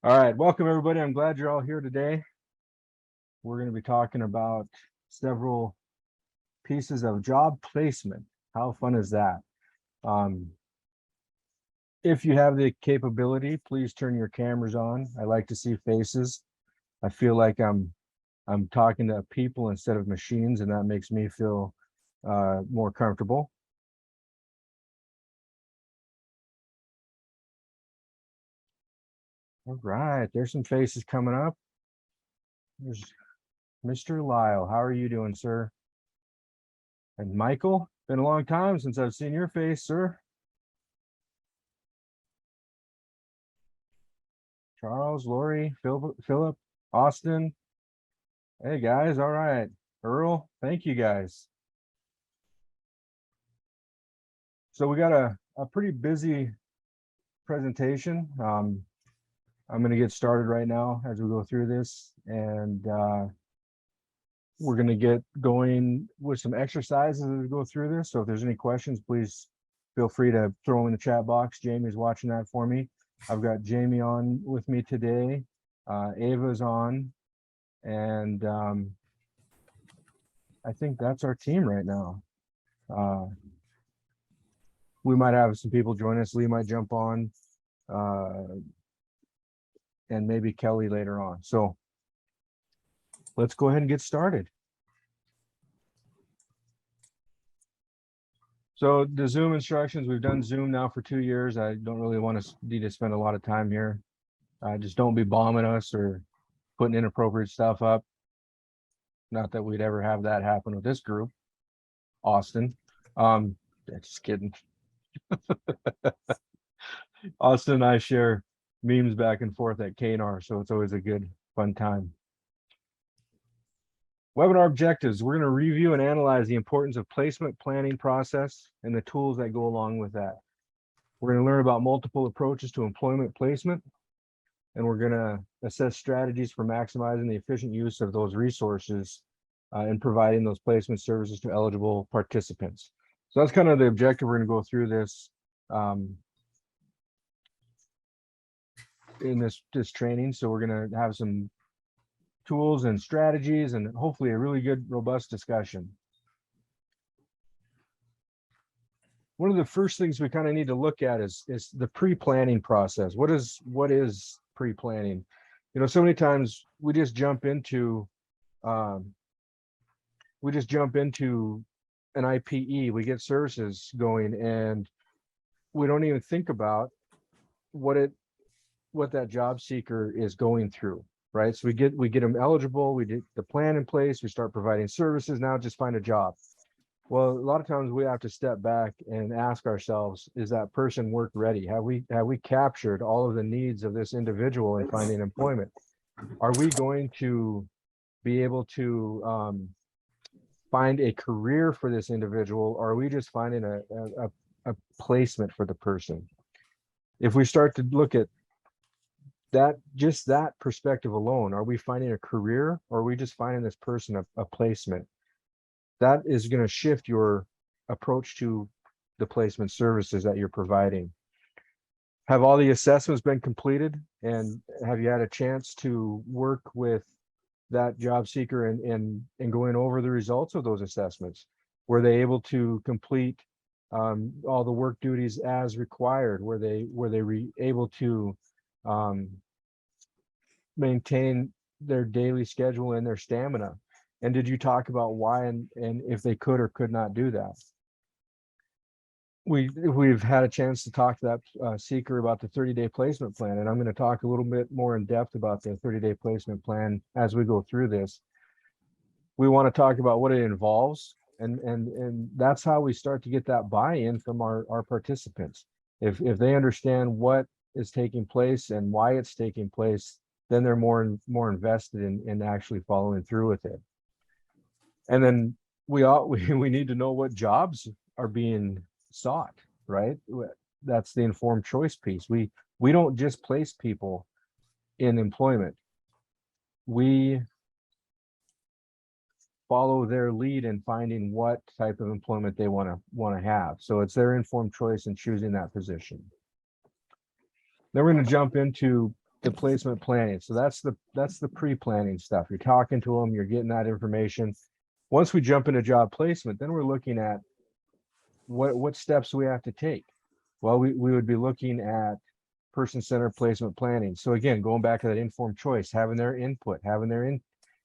All right, welcome everybody. I'm glad you're all here today. We're going to be talking about several pieces of job placement. How fun is that? If you have the capability, please turn your cameras on. I like to see faces. I feel like I'm talking to people instead of machines, and that makes me feel more comfortable. All right, there's some faces coming up. There's Mr. Lyle. How are you doing, sir? And Michael, been a long time since I've seen your face, sir. Charles, Lori, Philip, Austin. Hey guys, all right. Earl, thank you guys. So we got a pretty busy presentation. I'm going to get started right now as we go through this, and we're going to get going with some exercises as we go through this. So if there's any questions, please feel free to throw them in the chat box. Jamie's watching that for me. I've got Jamie on with me today. Ava's on, and I think that's our team right now. We might have some people join us. Lee might jump on, and maybe Kelly later on. So let's go ahead and get started. So the Zoom instructions, we've done Zoom now for 2 years. I don't really want to need to spend a lot of time here. Just don't be bombing us or putting inappropriate stuff up. Not that we'd ever have that happen with this group. Austin. Just kidding. Austin and I share memes back and forth at KNR, so it's always a good, fun time. Webinar objectives. We're going to review and analyze the importance of placement planning process and the tools that go along with that. We're going to learn about multiple approaches to employment placement, and we're going to assess strategies for maximizing the efficient use of those resources and providing those placement services to eligible participants. So that's kind of the objective. We're going to go through this in this training. So we're going to have some tools and strategies and hopefully a really good, robust discussion. One of the first things we kind of need to look at is the pre-planning process. What is pre-planning? You know, so many times we just jump into an IPE, we get services going, and we don't even think about what that job seeker is going through, right? So we get them eligible, we get the plan in place, we start providing services, now just find a job. Well, a lot of times we have to step back and ask ourselves, is that person work ready? Have we captured all of the needs of this individual in finding employment? Are we going to be able to find a career for this individual, or are we just finding a placement for the person? If we start to look at just that perspective alone, are we finding a career, or are we just finding this person a placement? That is going to shift your approach to the placement services that you're providing. Have all the assessments been completed, and have you had a chance to work with that job seeker and going over the results of those assessments? Were they able to complete all the work duties as required? Were they able to maintain their daily schedule and their stamina? And did you talk about why and if they could or could not do that? We've had a chance to talk to that seeker about the 30-day placement plan, and I'm going to talk a little bit more in depth about the 30-day placement plan as we go through this. We want to talk about what it involves, and that's how we start to get that buy-in from our participants. If they understand what is taking place and why it's taking place, then they're more invested in actually following through with it. And then we need to know what jobs are being sought, right? That's the informed choice piece. We don't just place people in employment. We follow their lead in finding what type of employment they want to have. So it's their informed choice in choosing that position. Then we're going to jump into the placement planning. So that's the pre-planning stuff. You're talking to them, you're getting that information. Once we jump into job placement, then we're looking at what steps we have to take. Well, we would be looking at person-centered placement planning. So again, going back to that informed choice, having their input, having their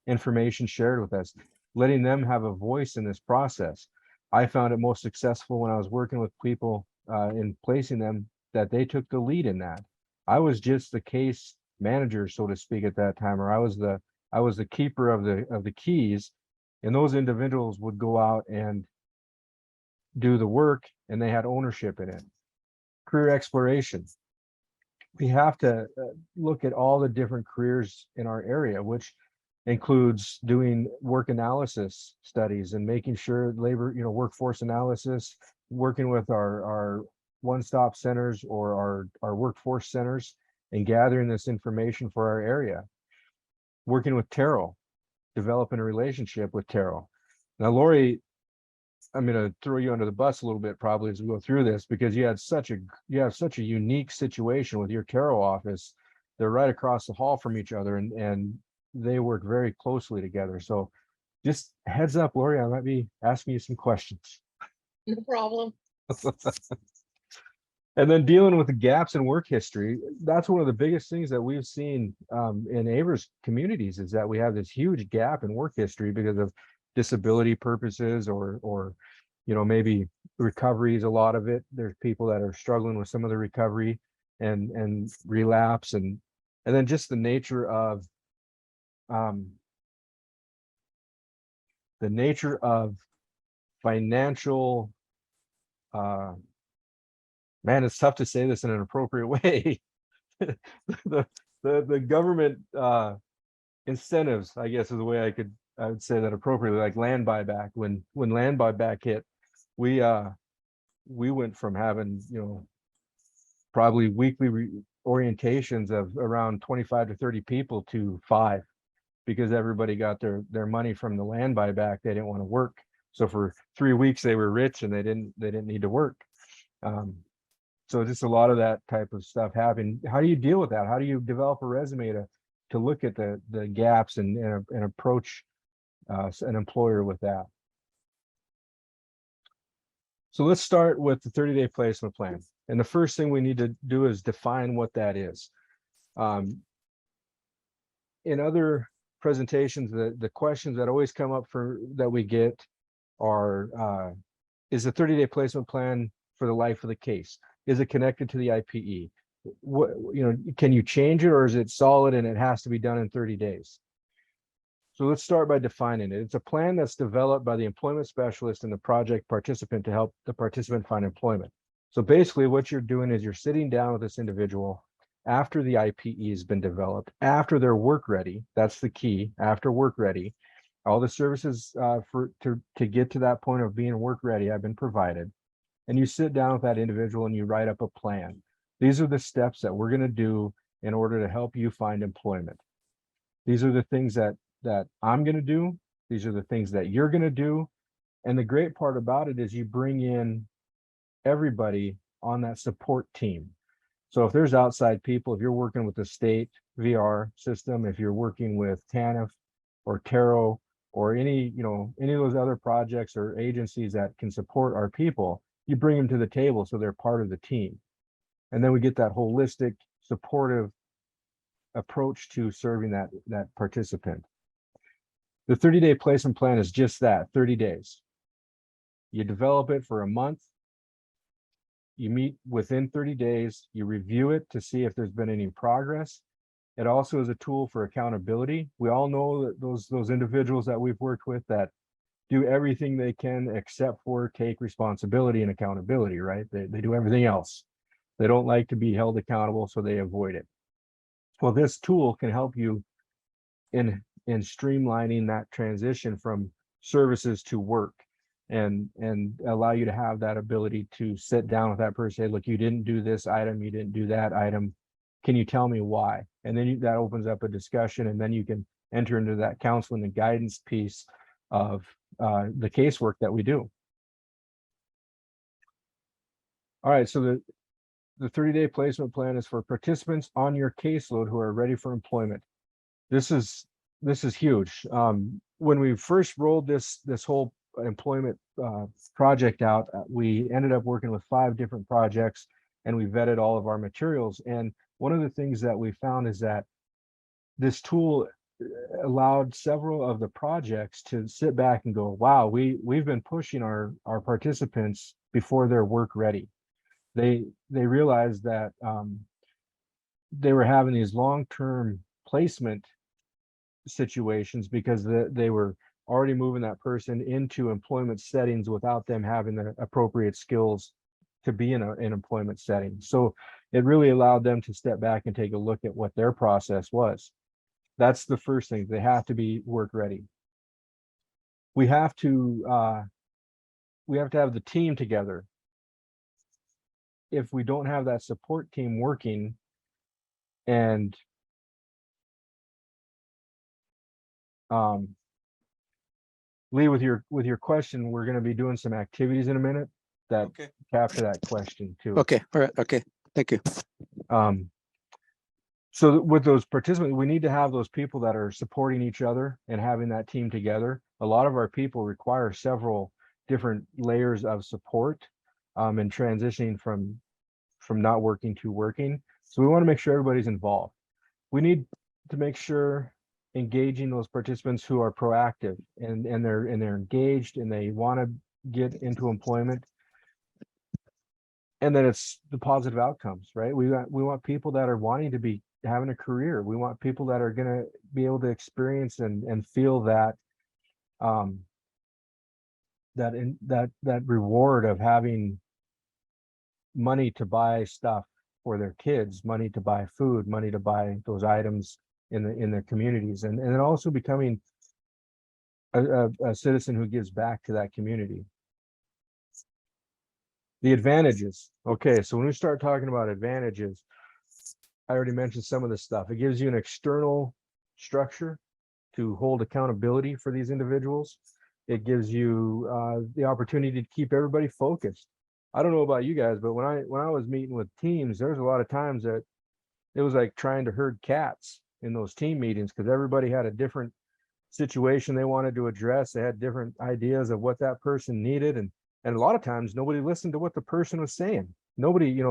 information shared with us, letting them have a voice in this process. I found it most successful when I was working with people in placing them, that they took the lead in that. I was just the case manager, so to speak, at that time, or I was the keeper of the keys, and those individuals would go out and do the work, and they had ownership in it. Career exploration. We have to look at all the different careers in our area, which includes doing work analysis studies and making sure labor, workforce analysis, working with our one-stop centers or our workforce centers and gathering this information for our area. Working with Terrell, developing a relationship with Terrell. Now, Lori, I'm going to throw you under the bus a little bit probably as we go through this, because you have such a unique situation with your Terrell office. They're right across the hall from each other, and they work very closely together. So just heads up, Lori, I might be asking you some questions. No problem. And then dealing with the gaps in work history, that's one of the biggest things that we've seen in AIVRS communities, is that we have this huge gap in work history because of disability purposes or maybe recovery is a lot of it. There's people that are struggling with some of the recovery and relapse, and then just the nature of financial, man, it's tough to say this in an appropriate way. the government incentives, I guess, is the way I would say that appropriately, like land buyback. When land buyback hit, we went from having, probably weekly orientations of around 25 to 30 people to 5, because everybody got their money from the land buyback. They didn't want to work. So for 3 weeks they were rich and they didn't need to work. So just a lot of that type of stuff happened. How do you deal with that? How do you develop a resume to look at the gaps and approach an employer with that? So let's start with the 30-day placement plan. And the first thing we need to do is define what that is. In other presentations, the questions that always come up that we get are, is the 30-day placement plan for the life of the case? Is it connected to the IPE? What, can you change it, or is it solid and it has to be done in 30 days? So let's start by defining it. It's a plan that's developed by the employment specialist and the project participant to help the participant find employment. So basically what you're doing is you're sitting down with this individual after the IPE has been developed, after they're work ready. That's the key. After work ready, all the services to get to that point of being work ready have been provided. And you sit down with that individual and you write up a plan. These are the steps that we're going to do in order to help you find employment. These are the things that I'm going to do. These are the things that you're going to do. And the great part about it is you bring in everybody on that support team. So if there's outside people, if you're working with the state VR system, if you're working with TANF or Tarot or any of those other projects or agencies that can support our people, you bring them to the table so they're part of the team. And then we get that holistic, supportive approach to serving that participant. The 30-day placement plan is just that, 30 days. You develop it for a month. You meet within 30 days, you review it to see if there's been any progress. It also is a tool for accountability. We all know that those individuals that we've worked with that do everything they can except for take responsibility and accountability, right? They do everything else. They don't like to be held accountable, so they avoid it. Well, this tool can help you in streamlining that transition from services to work, and allow you to have that ability to sit down with that person, say, look, you didn't do this item, you didn't do that item. Can you tell me why? And then that opens up a discussion, and then you can enter into that counseling and guidance piece of the casework that we do. All right, so the 30-day placement plan is for participants on your caseload who are ready for employment. This is huge. When we first rolled this whole employment project out, we ended up working with 5 different projects, and we vetted all of our materials. And one of the things that we found is that this tool allowed several of the projects to sit back and go, wow, we've been pushing our participants before they're work ready. They realized that they were having these long-term placement situations because they were already moving that person into employment settings without them having the appropriate skills to be in an employment setting. So it really allowed them to step back and take a look at what their process was. That's the first thing. They have to be work ready. We have to have the team together. If we don't have that support team working, and Lee, with your question, we're going to be doing some activities in a minute that capture that question too. Okay, all right, okay, thank you. So with those participants, we need to have those people that are supporting each other and having that team together. A lot of our people require several different layers of support and transitioning from not working to working. So we want to make sure everybody's involved. We need to make sure engaging those participants who are proactive and they're engaged and they want to get into employment. And then it's the positive outcomes, right? We want people that are wanting to be having a career. We want people that are going to be able to experience and feel that that reward of having money to buy stuff for their kids, money to buy food, money to buy those items in their communities, and then also becoming a citizen who gives back to that community. The advantages. Okay, so when we start talking about advantages, I already mentioned some of this stuff. It gives you an external structure to hold accountability for these individuals. It gives you the opportunity to keep everybody focused. I don't know about you guys, but when I was meeting with teams, there's a lot of times that it was like trying to herd cats in those team meetings because everybody had a different situation they wanted to address. They had different ideas of what that person needed, and a lot of times nobody listened to what the person was saying. Nobody,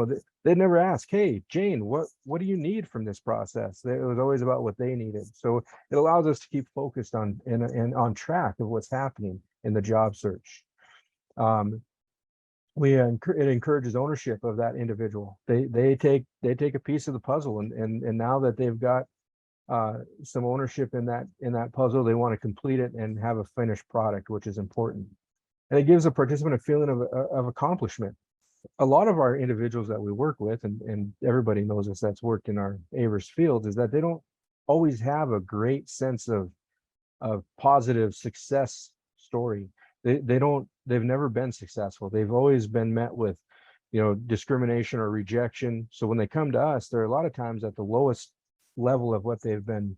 they'd never ask, hey, Jane, what do you need from this process? It was always about what they needed. So it allows us to keep focused on and on track of what's happening in the job search. It encourages ownership of that individual. They take a piece of the puzzle, and now that they've got some ownership in that puzzle, they want to complete it and have a finished product, which is important. And it gives a participant a feeling of accomplishment. A lot of our individuals that we work with, and everybody knows us that's worked in our AIVRS fields, is that they don't always have a great sense of positive success story. They've never been successful. They've always been met with, discrimination or rejection. So when they come to us, they're a lot of times at the lowest level of what they've been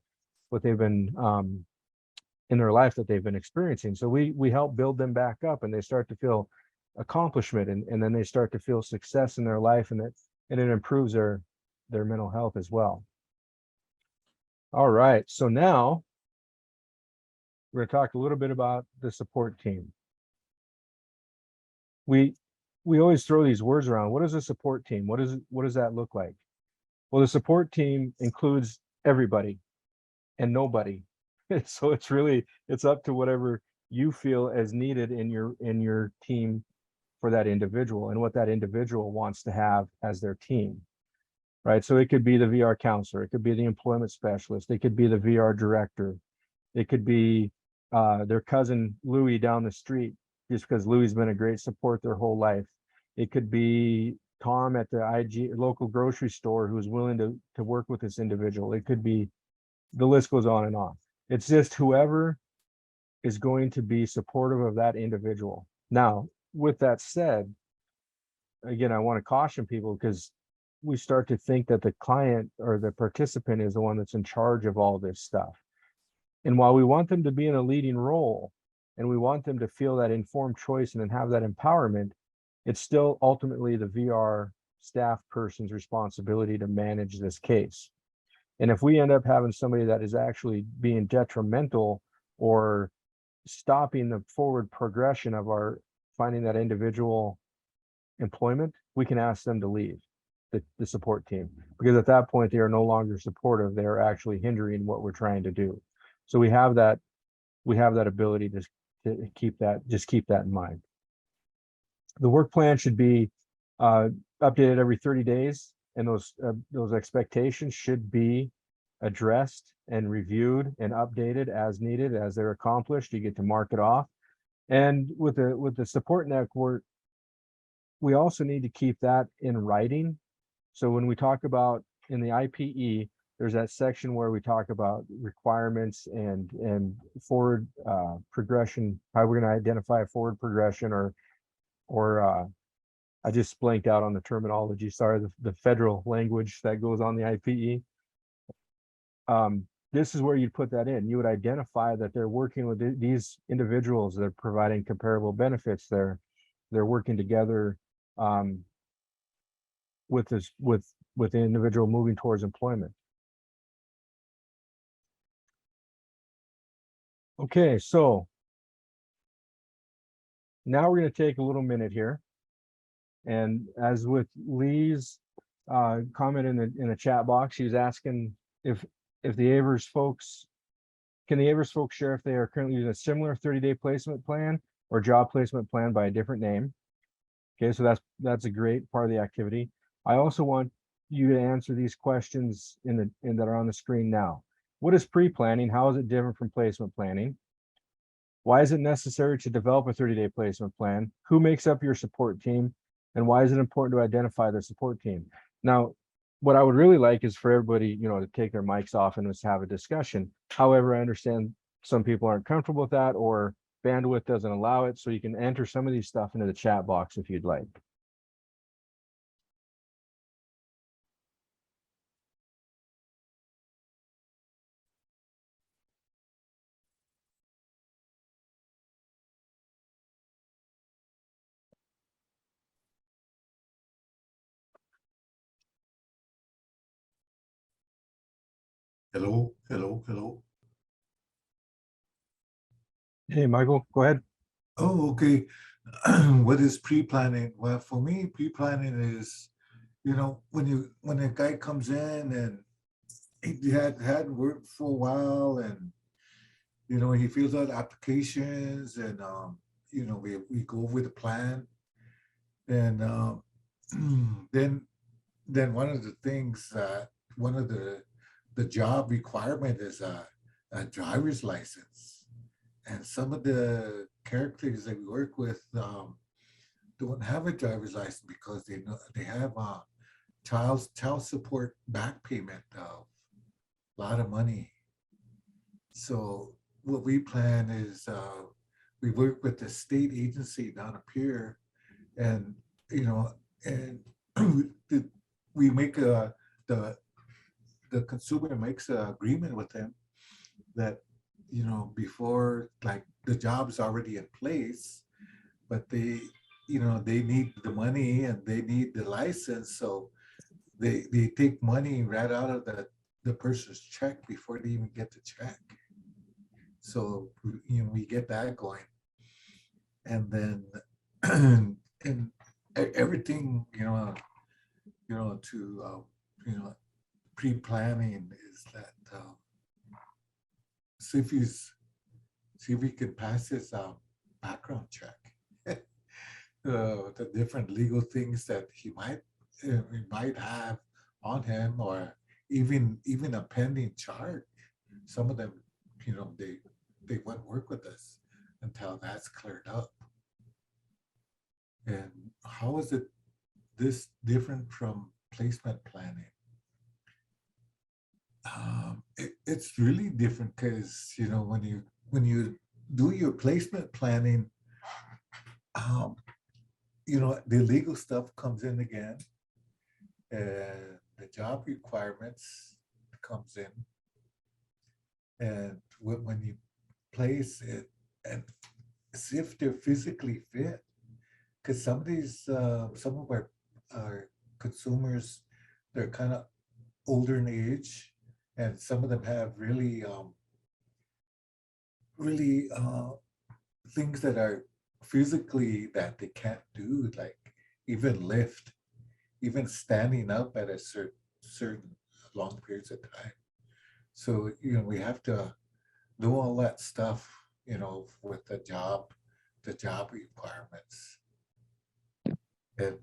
in their life that they've been experiencing. So we help build them back up, and they start to feel accomplishment, and then they start to feel success in their life, and it improves their mental health as well. All right, so now we're going to talk a little bit about the support team. We always throw these words around. What is a support team? What does that look like? Well, the support team includes everybody and nobody. So it's up to whatever you feel as needed in your team for that individual and what that individual wants to have as their team, right? So it could be the VR counselor, it could be the employment specialist, it could be the VR director, it could be their cousin Louie down the street, just because Louie's been a great support their whole life. It could be Tom at the local grocery store who's willing to work with this individual. It could be, the list goes on and on. It's just whoever is going to be supportive of that individual. Now, with that said, again, I want to caution people, because we start to think that the client or the participant is the one that's in charge of all this stuff. And while we want them to be in a leading role, and we want them to feel that informed choice and then have that empowerment, it's still ultimately the VR staff person's responsibility to manage this case. And if we end up having somebody that is actually being detrimental or stopping the forward progression of our finding that individual employment, we can ask them to leave the support team, because at that point they are no longer supportive. They are actually hindering what we're trying to do. So we have that ability to keep that in mind. The work plan should be updated every 30 days, and those expectations should be addressed and reviewed and updated as needed. As they're accomplished, you get to mark it off. And with the support network, we also need to keep that in writing. So when we talk about in the IPE, there's that section where we talk about requirements and forward progression, how we're going to identify a forward progression, or I just blanked out on the terminology. Sorry, the federal language that goes on the IPE. This is where you'd put that in. You would identify that they're working with these individuals. They're providing comparable benefits. They're working together with the individual moving towards employment. Okay, so now we're going to take a little minute here, and as with Lee's comment in the chat box, she was asking if the AIVRS folks, can the AIVRS folks share if they are currently using a similar 30-day placement plan or job placement plan by a different name? Okay, so that's a great part of the activity. I also want you to answer these questions that are on the screen now. What is pre-planning? How is it different from placement planning? Why is it necessary to develop a 30-day placement plan? Who makes up your support team? And why is it important to identify the support team? Now, what I would really like is for everybody, to take their mics off and just have a discussion. However, I understand some people aren't comfortable with that, or bandwidth doesn't allow it. So you can enter some of these stuff into the chat box if you'd like. Hello. Hey, Michael, go ahead. Oh, okay. What is pre-planning? Well, for me, pre-planning is, when a guy comes in and he had worked for a while, and he fills out applications, and we go over the plan, and then one of the things that one of the job requirement is a driver's license. And some of the characters that we work with don't have a driver's license because they have a child support back payment of a lot of money. So what we plan is we work with the state agency down up here, and we make the consumer makes an agreement with them that before, like, the job's already in place, but they need the money and they need the license, so they take money right out of the person's check before they even get the check. So we get that going, and then and everything to pre-planning is that see if we can pass his background check. The different legal things that he might have on him, or even a pending charge. Some of them, they won't work with us until that's cleared up. And how is this different from placement planning? It's really different because when you do your placement planning, the legal stuff comes in again, and the job requirements comes in, and when you place it, and see if they're physically fit, because some of our consumers, they're kind of older in age, and some of them have really, really things that are physically that they can't do, like even lift, even standing up at a certain long periods of time. So, we have to do all that stuff, with the job requirements. And,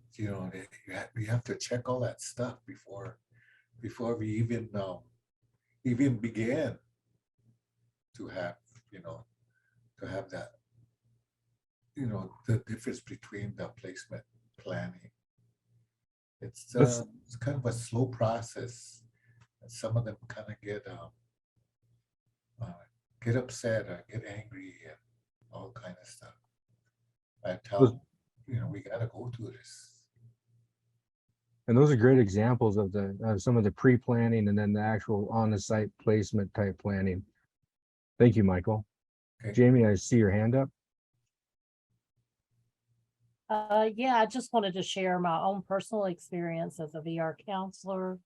we have to check all that stuff before we even begin to have, that, the difference between the placement planning. It's kind of a slow process, and some of them kind of get upset or get angry and all kind of stuff. I tell them, we gotta go through this. And those are great examples of some of the pre-planning and then the actual on the site placement type planning. Thank you, Michael. Okay. Jamie, I see your hand up. Yeah, I just wanted to share my own personal experience as a VR counselor.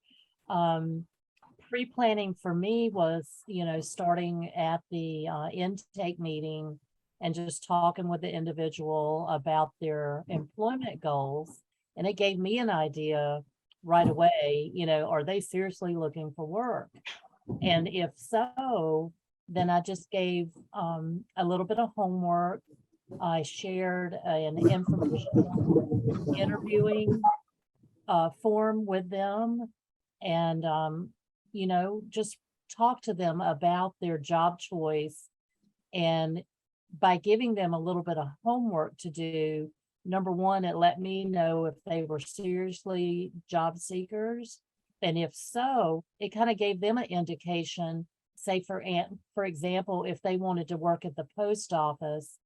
Pre-planning for me was, starting at the intake meeting and just talking with the individual about their employment goals. And it gave me an idea right away, are they seriously looking for work? And if so, then I just gave a little bit of homework. I shared an informational interviewing form with them, and just talk to them about their job choice. And by giving them a little bit of homework to do, number one, it let me know if they were seriously job seekers, and if so, it kind of gave them an indication. Say for example, if they wanted to work at the post office,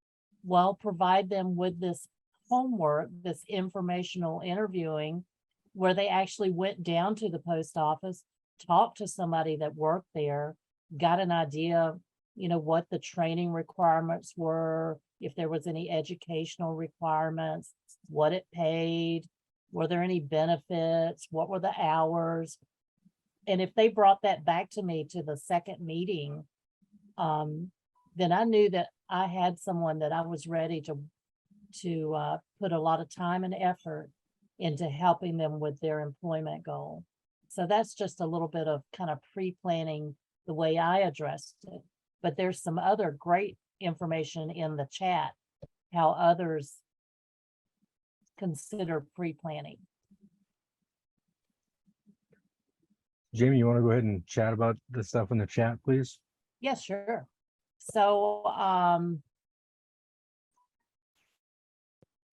well, provide them with this homework, this informational interviewing, where they actually went down to the post office, talked to somebody that worked there, got an idea, what the training requirements were, if there was any educational requirements, what it paid, were there any benefits, what were the hours. And if they brought that back to me to the second meeting, then I knew that I had someone that I was ready to put a lot of time and effort into helping them with their employment goal. So that's just a little bit of kind of pre-planning the way I addressed it. But there's some other great information in the chat, how others consider pre-planning. Jamie, you want to go ahead and chat about the stuff in the chat, please? Yes, sure. So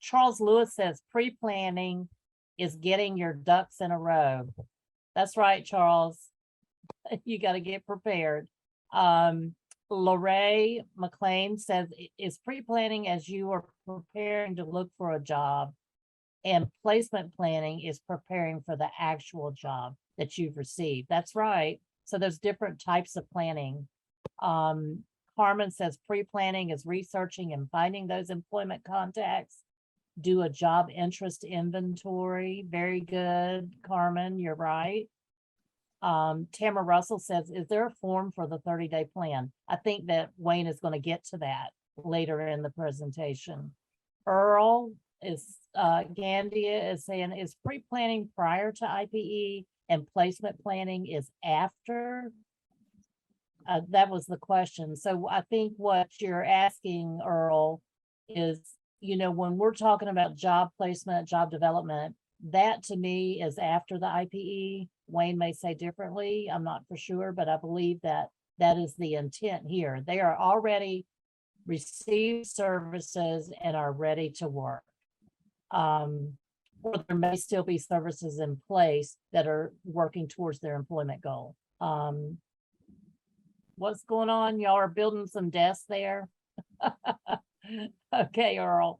Charles Lewis says pre-planning is getting your ducks in a row. That's right, Charles. You got to get prepared. Lorraine McLean says, is pre-planning as you are preparing to look for a job, and placement planning is preparing for the actual job that you've received. That's right. So there's different types of planning. Carmen says pre-planning is researching and finding those employment contacts. Do a job interest inventory. Very good, Carmen, you're right. Tamara Russell says, is there a form for the 30-day plan? I think that Wayne is going to get to that later in the presentation. Earl is, Gandia is saying, is pre-planning prior to IPE and placement planning is after? That was the question. So I think what you're asking, Earl, is, when we're talking about job placement, job development, that to me is after the IPE. Wayne may say differently. I'm not for sure, but I believe that that is the intent here. They are already received services and are ready to work. Or there may still be services in place that are working towards their employment goal. What's going on? Y'all are building some desks there. Okay, Earl.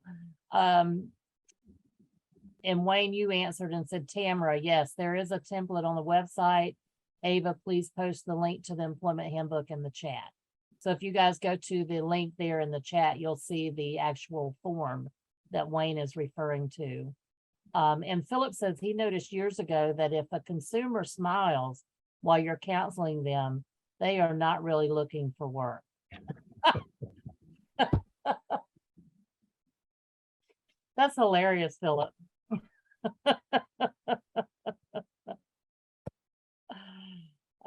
And Wayne, you answered and said, Tamara, yes, there is a template on the website. Ava, please post the link to the employment handbook in the chat. So if you guys go to the link there in the chat, you'll see the actual form that Wayne is referring to. And Philip says he noticed years ago that if a consumer smiles while you're counseling them, they are not really looking for work. That's hilarious, Philip.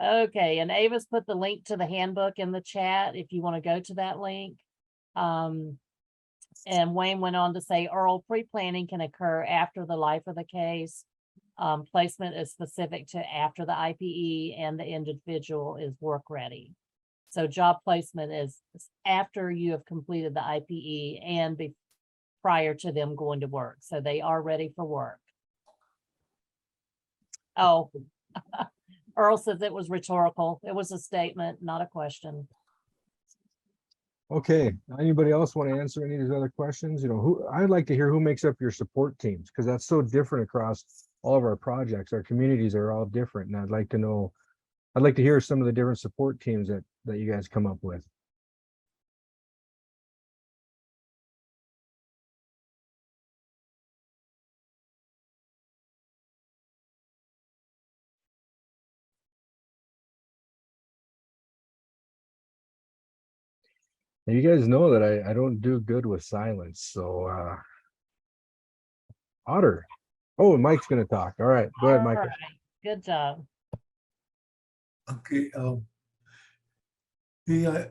Okay, and Ava's put the link to the handbook in the chat if you want to go to that link. And Wayne went on to say, Earl, pre-planning can occur after the life of the case. Placement is specific to after the IPE and the individual is work ready. So job placement is after you have completed the IPE and prior to them going to work. So they are ready for work. Oh, Earl says it was rhetorical. It was a statement, not a question. Okay, anybody else want to answer any of these other questions? You know, I'd like to hear who makes up your support teams, because that's so different across all of our projects. Our communities are all different, and I'd like to know, I'd like to hear some of the different support teams that you guys come up with. And you guys know that I don't do good with silence, so Otter. Oh, Mike's gonna talk. All right, go ahead, Michael. All right, good job. Okay, the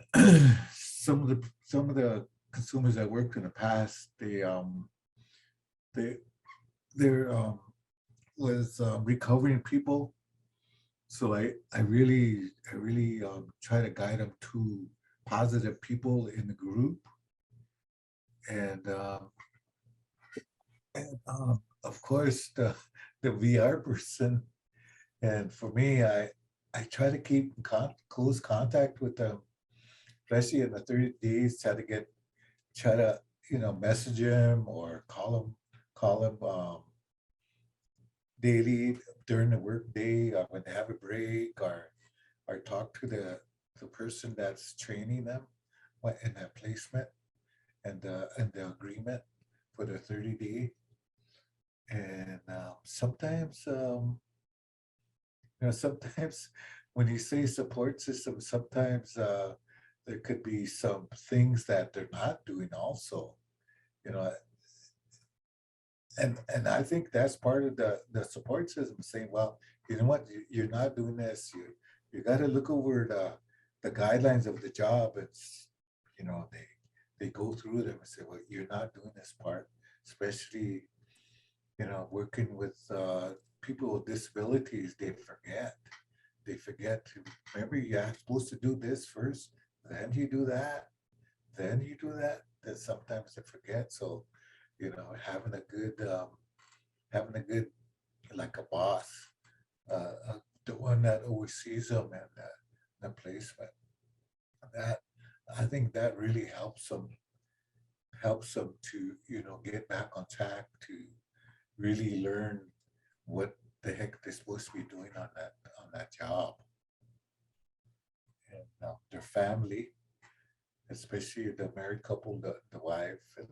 some of the consumers that worked in the past, there was recovering people. So I really try to guide them to positive people in the group, and of course the VR person. And for me, I try to keep in close contact with them, especially in the 30 days. Try to message him or call him daily during the work day, when they have a break, or talk to the person that's training them in that placement and the agreement for the 30-day. And sometimes sometimes when you say support system, sometimes there could be some things that they're not doing also, and I think that's part of the support system, saying, well, you know what, you're not doing this. You got to look over the guidelines of the job. It's they go through them and say, well, you're not doing this part, especially working with people with disabilities. They forget to remember, you're supposed to do this first, then you do that, then sometimes they forget. So having a good like a boss, the one that oversees them and the placement, that I think that really helps them to get back on track, to really learn what the heck they're supposed to be doing on that job. And their family, especially the married couple, the wife, and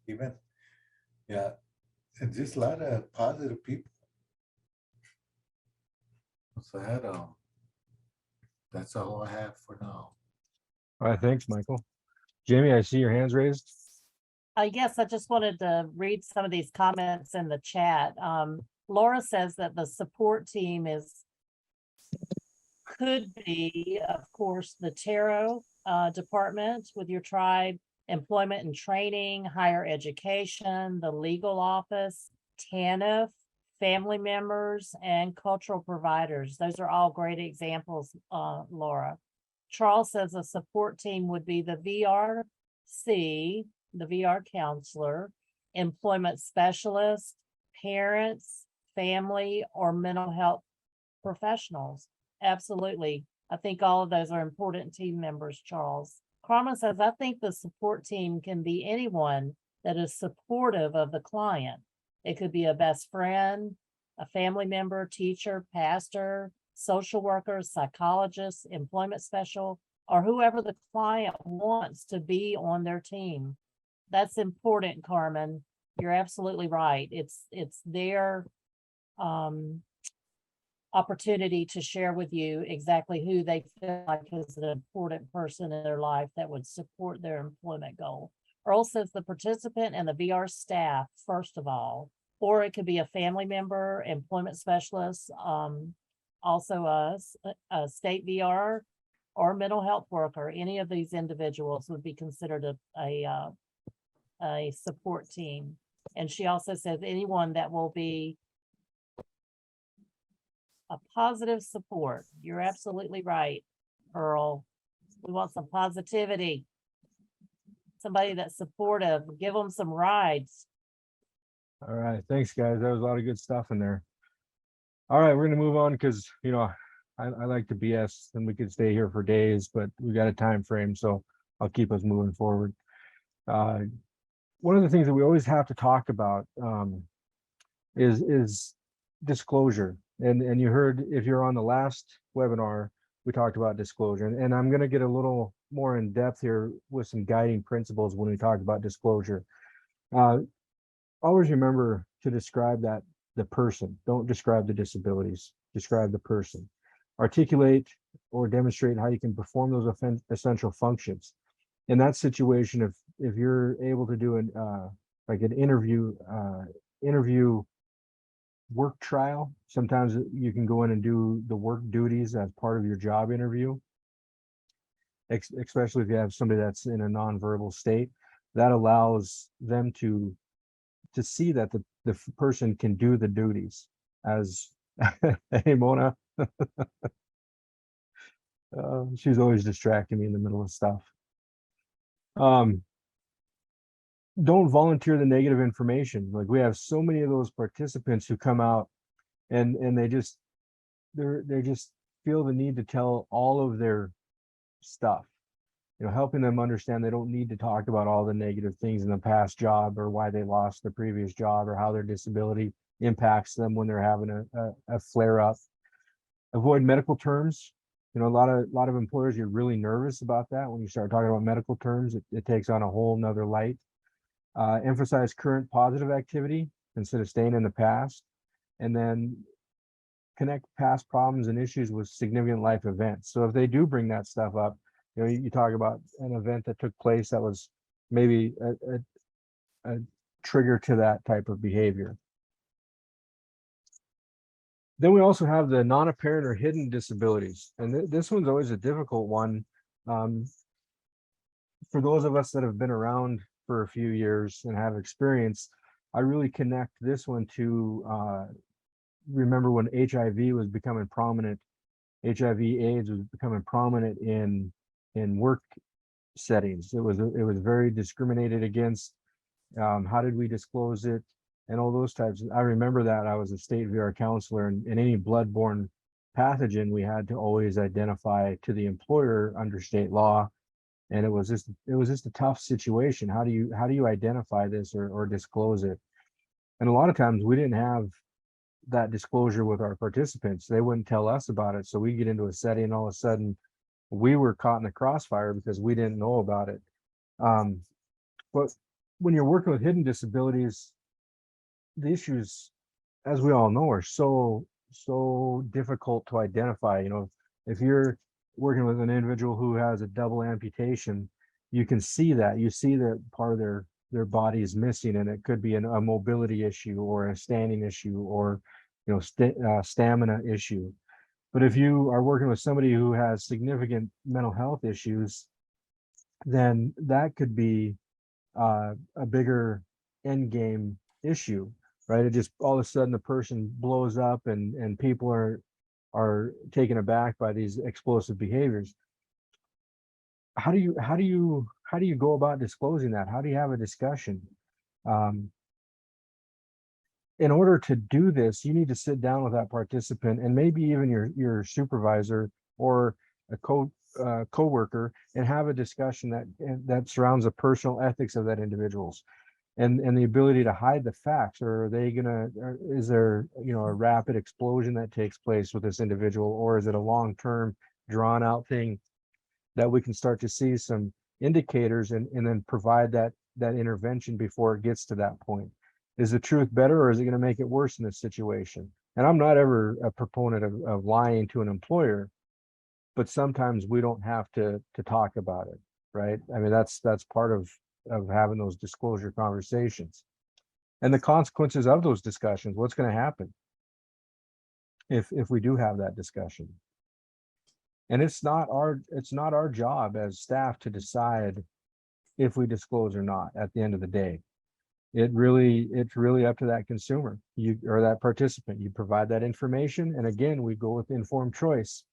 even and just a lot of positive people. So that's all I have for now. All right, thanks, Michael. Jamie, I see your hands raised. Yes, I just wanted to read some of these comments in the chat. Laura says that the support team could be, of course, the tarot department with your tribe, employment and training, higher education, the legal office, TANF, family members, and cultural providers. Those are all great examples, Laura. Charles says a support team would be the VRC, the VR counselor, employment specialist, parents, family, or mental health professionals. Absolutely. I think all of those are important team members, Charles. Carmen says, I think the support team can be anyone that is supportive of the client. It could be a best friend, a family member, teacher, pastor, social worker, psychologist, employment special, or whoever the client wants to be on their team. That's important, Carmen. you're absolutely right. It's their opportunity to share with you exactly who they feel like is an important person in their life that would support their employment goal. Or also it's the participant and the VR staff, first of all, or it could be a family member, employment specialist, also a state VR or mental health worker. Any of these individuals would be considered a support team. And she also says anyone that will be a positive support. You're absolutely right, Earl. We want some positivity. Somebody that's supportive, give them some rides. All right, thanks, guys. That was a lot of good stuff in there. All right, we're gonna move on because, you know, I like to BS and we could stay here for days, but we got a time frame, so I'll keep us moving forward. One of the things that we always have to talk about is disclosure. And you heard, if you're on the last webinar, we talked about disclosure, and I'm going to get a little more in depth here with some guiding principles when we talk about disclosure. Always remember to describe the person. Don't describe the disabilities. Describe the person. Articulate or demonstrate how you can perform those essential functions. In that situation, if you're able to do like an interview work trial, sometimes you can go in and do the work duties as part of your job interview, especially if you have somebody that's in a nonverbal state. That allows them to see that the person can do the duties as hey Mona. She's always distracting me in the middle of stuff. Don't volunteer the negative information. Like, we have so many of those participants who come out and they just feel the need to tell all of their stuff, you know, helping them understand they don't need to talk about all the negative things in the past job or why they lost their previous job or how their disability impacts them when they're having a flare up. Avoid medical terms. You know, a lot of employers get really nervous about that. When you start talking about medical terms, it takes on a whole nother light. Emphasize current positive activity instead of staying in the past, and then connect past problems and issues with significant life events. So if they do bring that stuff up, you know, you talk about an event that took place that was maybe a trigger to that type of behavior. Then we also have the non-apparent or hidden disabilities. And this one's always a difficult one. For those of us that have been around for a few years and have experience, I really connect this one to remember when HIV was becoming prominent. HIV/AIDS was becoming prominent in work settings. It was very discriminated against. How did we disclose it? And all those types. I remember that I was a state VR counselor, and any bloodborne pathogen we had to always identify to the employer under state law. And it was just a tough situation. How do you identify this or disclose it? And a lot of times we didn't have that disclosure with our participants. They wouldn't tell us about it. So we get into a setting and all of a sudden we were caught in the crossfire because we didn't know about it. But when you're working with hidden disabilities, the issues, as we all know, are so difficult to identify. You know, if you're working with an individual who has a double amputation, you can see that. You see that part of their body is missing, and it could be a mobility issue or a standing issue or, you know, stamina issue. But if you are working with somebody who has significant mental health issues, then that could be a bigger end game issue, right? It just all of a sudden the person blows up and people are taken aback by these explosive behaviors. How do you go about disclosing that? How do you have a discussion? In order to do this, you need to sit down with that participant and maybe even your supervisor or a co-worker and have a discussion that surrounds the personal ethics of that individual's and the ability to hide the facts. Or is there, you know, a rapid explosion that takes place with this individual, or is it a long-term drawn out thing that we can start to see some indicators and then provide that intervention before it gets to that point? Is the truth better, or is it going to make it worse in this situation? And I'm not ever a proponent of lying to an employer, but sometimes we don't have to talk about it, right? I mean, that's part of having those disclosure conversations. And the consequences of those discussions, what's going to happen if we do have that discussion? And it's not our job as staff to decide if we disclose or not at the end of the day. It's really up to that consumer, or that participant. You provide that information, and again, we go with informed choice.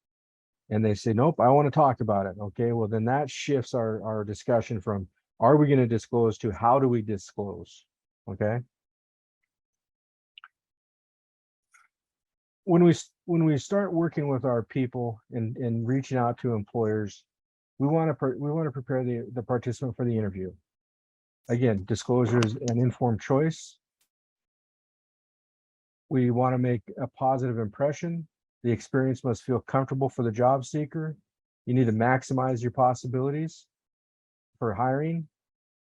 And they say, nope, I want to talk about it. Okay, well, then that shifts our discussion from, are we going to disclose, to how do we disclose? Okay. When we start working with our people and reaching out to employers, we want to prepare the participant for the interview. Again, disclosures and informed choice. We want to make a positive impression. The experience must feel comfortable for the job seeker. You need to maximize your possibilities for hiring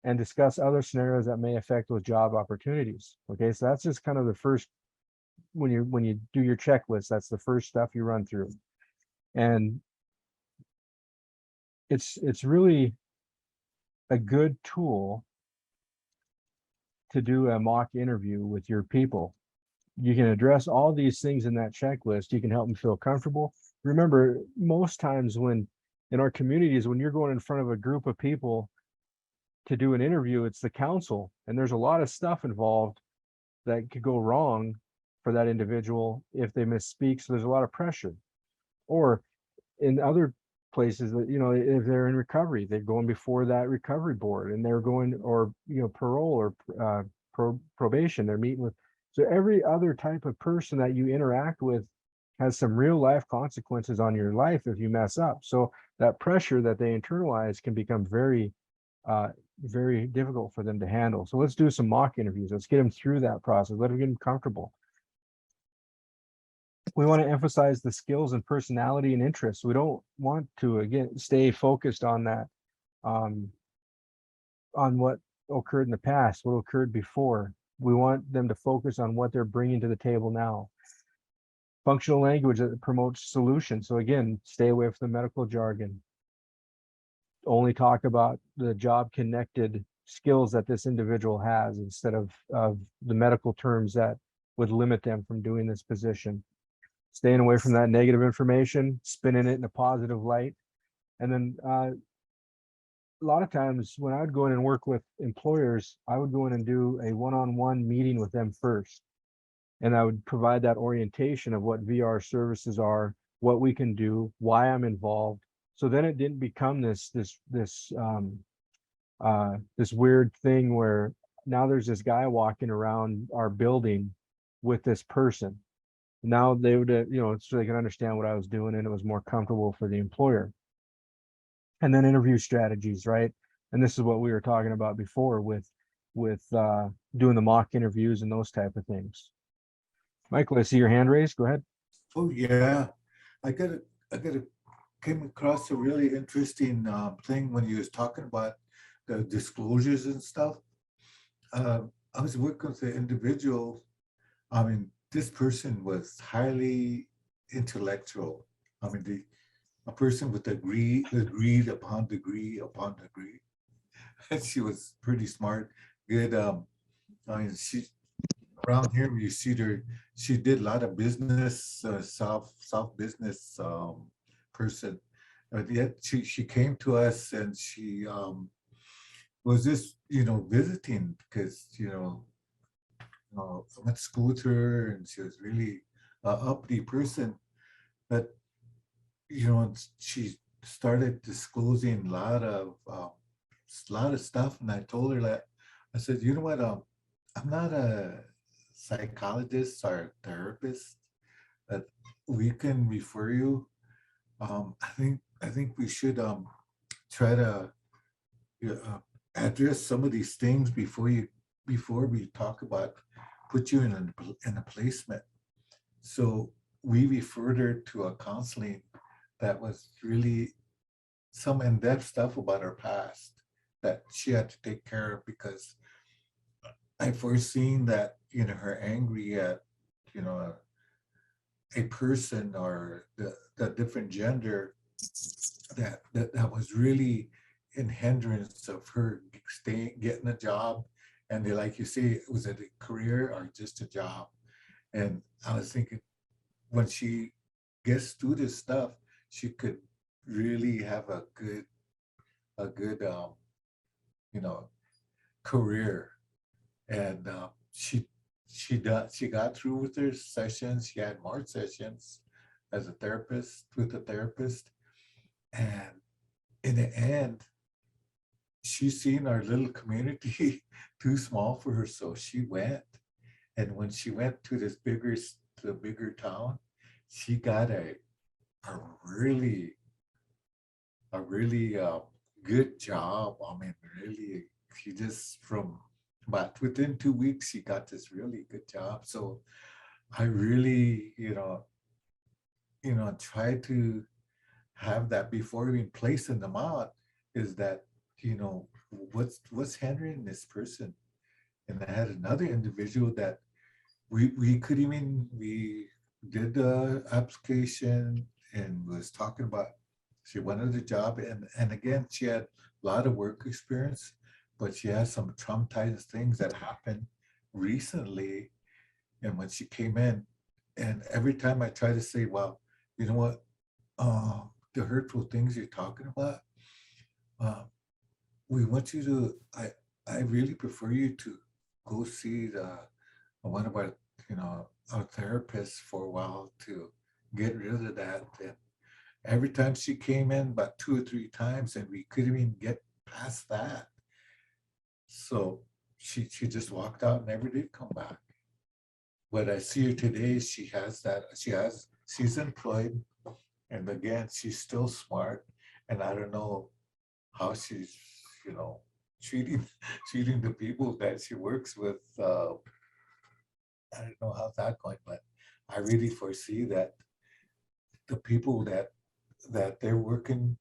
and discuss other scenarios that may affect those job opportunities. Okay, so that's just kind of the first, when you do your checklist, that's the first stuff you run through. And it's really a good tool to do a mock interview with your people. You can address all these things in that checklist. You can help them feel comfortable. Remember, most times when in our communities, when you're going in front of a group of people to do an interview, it's the council, and there's a lot of stuff involved that could go wrong for that individual if they misspeak. So there's a lot of pressure. Or in other places that, if they're in recovery, they're going before that recovery board, and they're going, or parole or probation, they're meeting with. So every other type of person that you interact with has some real life consequences on your life if you mess up. So that pressure that they internalize can become very very difficult for them to handle. So let's do some mock interviews. Let's get them through that process. Let them get them comfortable. We want to emphasize the skills and personality and interests. We don't want to, again, stay focused on that, on what occurred in the past, what occurred before. We want them to focus on what they're bringing to the table now. Functional language that promotes solutions. So again, stay away from the medical jargon. Only talk about the job connected skills that this individual has, instead of the medical terms that would limit them from doing this position. Staying away from that negative information, spinning it in a positive light. And then a lot of times when I would go in and work with employers, I would go in and do a one-on-one meeting with them first. And I would provide that orientation of what VR services are, what we can do, why I'm involved. So then it didn't become this weird thing where now there's this guy walking around our building with this person. Now they would, so they can understand what I was doing, and it was more comfortable for the employer. And then interview strategies, right? And this is what we were talking about before with doing the mock interviews and those type of things. Michael, I see your hand raised. Go ahead. Oh yeah, I came across a really interesting thing when you was talking about the disclosures and stuff. I was working with an individual. I mean, this person was highly intellectual. I mean, a person with degree upon degree upon degree. And she was pretty smart, good. I mean, she around here you see her. She did a lot of business, soft business person. But yet she came to us, and she was just visiting because I went to school with her, and she was really an uppity person. But she started disclosing a lot of stuff, and I told her that, I said, you know what, I'm not a psychologist or a therapist, but we can refer you. I think we should try to address some of these things before we talk about put you in a placement. So we referred her to a counseling that was really some in-depth stuff about her past that she had to take care of, because I foreseen that, you know, her angry at, you know, a person or the different gender that was really in hindrance of her staying, getting a job. And they, like you say, was it a career or just a job? And I was thinking, when she gets through this stuff, she could really have a good, you know, career. And she got through with her sessions. She had more sessions as a therapist with a therapist, and in the end, she's seen our little community too small for her, so she went. And when she went to the bigger town, she got a really good job. I mean, really, she just but within 2 weeks, she got this really good job. So I really, try to have that before even placing them out, is that, what's hindering this person. And I had another individual that we did the application and was talking about, she wanted the job, and again, she had a lot of work experience, but she has some traumatizing things that happened recently. And when she came in, and every time I try to say, well, you know what, the hurtful things you're talking about, we want you to, I really prefer you to go see one of our, our therapists for a while to get rid of that. And every time she came in, about 2 or 3 times, and we couldn't even get past that. So she just walked out and never did come back. But I see her today, she's employed. And again, she's still smart. And I don't know how she's, treating the people that she works with. I don't know how's that going, but I really foresee that the people that they're working,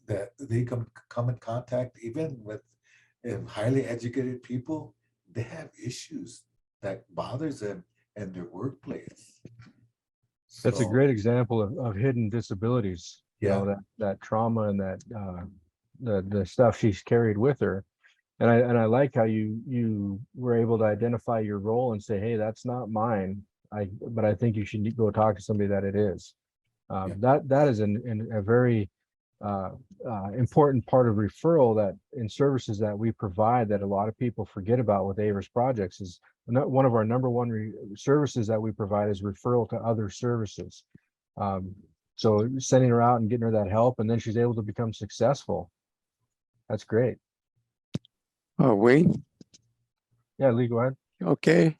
that they come in contact, even with highly educated people, they have issues that bothers them in their workplace. That's a So, great example of hidden disabilities. yeah, That trauma and that the stuff she's carried with her. And I like how you were able to identify your role and say, hey, that's not mine. But I think you should go talk to somebody that it is. That is a very important part of referral, that in services that we provide, that a lot of people forget about with AIVRS projects, is one of our number one services that we provide is referral to other services. So sending her out and getting her that help, and then she's able to become successful. That's great. Wayne, Yeah, Lee, go ahead. okay.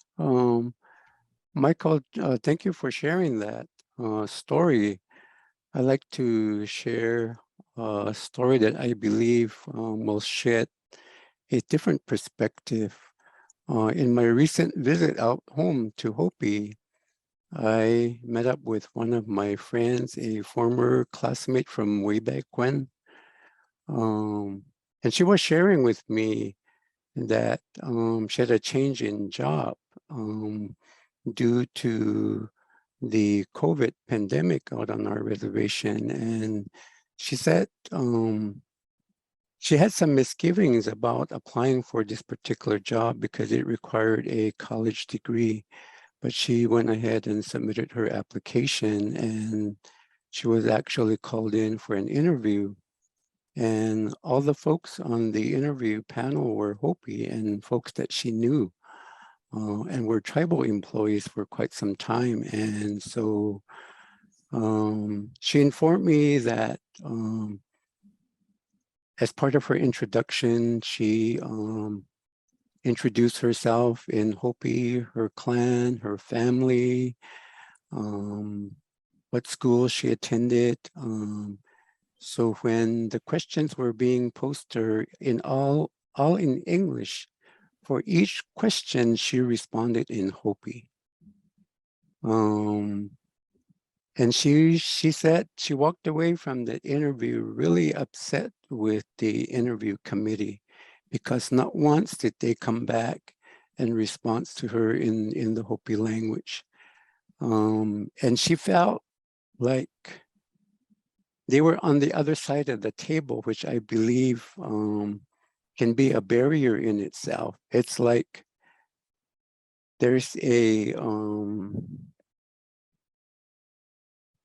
Michael, thank you for sharing that story. I'd like to share a story that I believe will shed a different perspective. In my recent visit out home to Hopi, I met up with one of my friends, a former classmate from way back when. And she was sharing with me that she had a change in job due to the COVID pandemic out on our reservation. And she said she had some misgivings about applying for this particular job because it required a college degree. But she went ahead and submitted her application, and she was actually called in for an interview. And all the folks on the interview panel were Hopi and folks that she knew, and were tribal employees for quite some time. And so she informed me that as part of her introduction, she introduced herself in Hopi, her clan, her family, what school she attended. So when the questions were being posted in all in English, for each question she responded in Hopi. And she said she walked away from the interview really upset with the interview committee because not once did they come back in response to her in the Hopi language. And she felt like they were on the other side of the table, which I believe can be a barrier in itself. It's like there's a,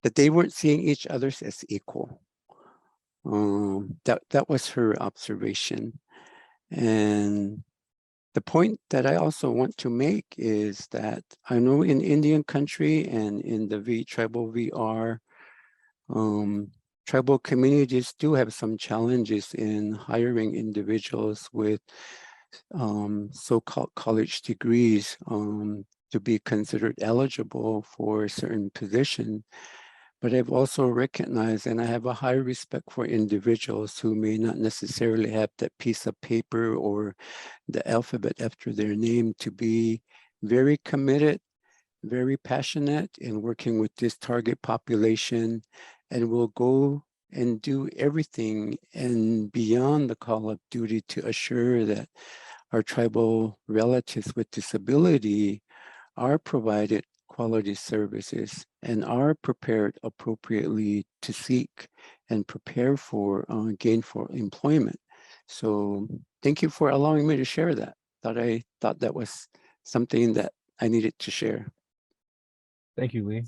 that they weren't seeing each other as equal. That was her observation. And the point that I also want to make is that I know in Indian country and in the tribal VR, tribal communities do have some challenges in hiring individuals with so-called college degrees to be considered eligible for a certain position. But I've also recognized, and I have a high respect for individuals who may not necessarily have that piece of paper or the alphabet after their name to be very committed, very passionate in working with this target population, and will go and do everything and beyond the call of duty to assure that our tribal relatives with disability are provided quality services and are prepared appropriately to seek and prepare for gainful employment. So thank you for allowing me to share that. I thought that was something that I needed to share. Thank you, Lee.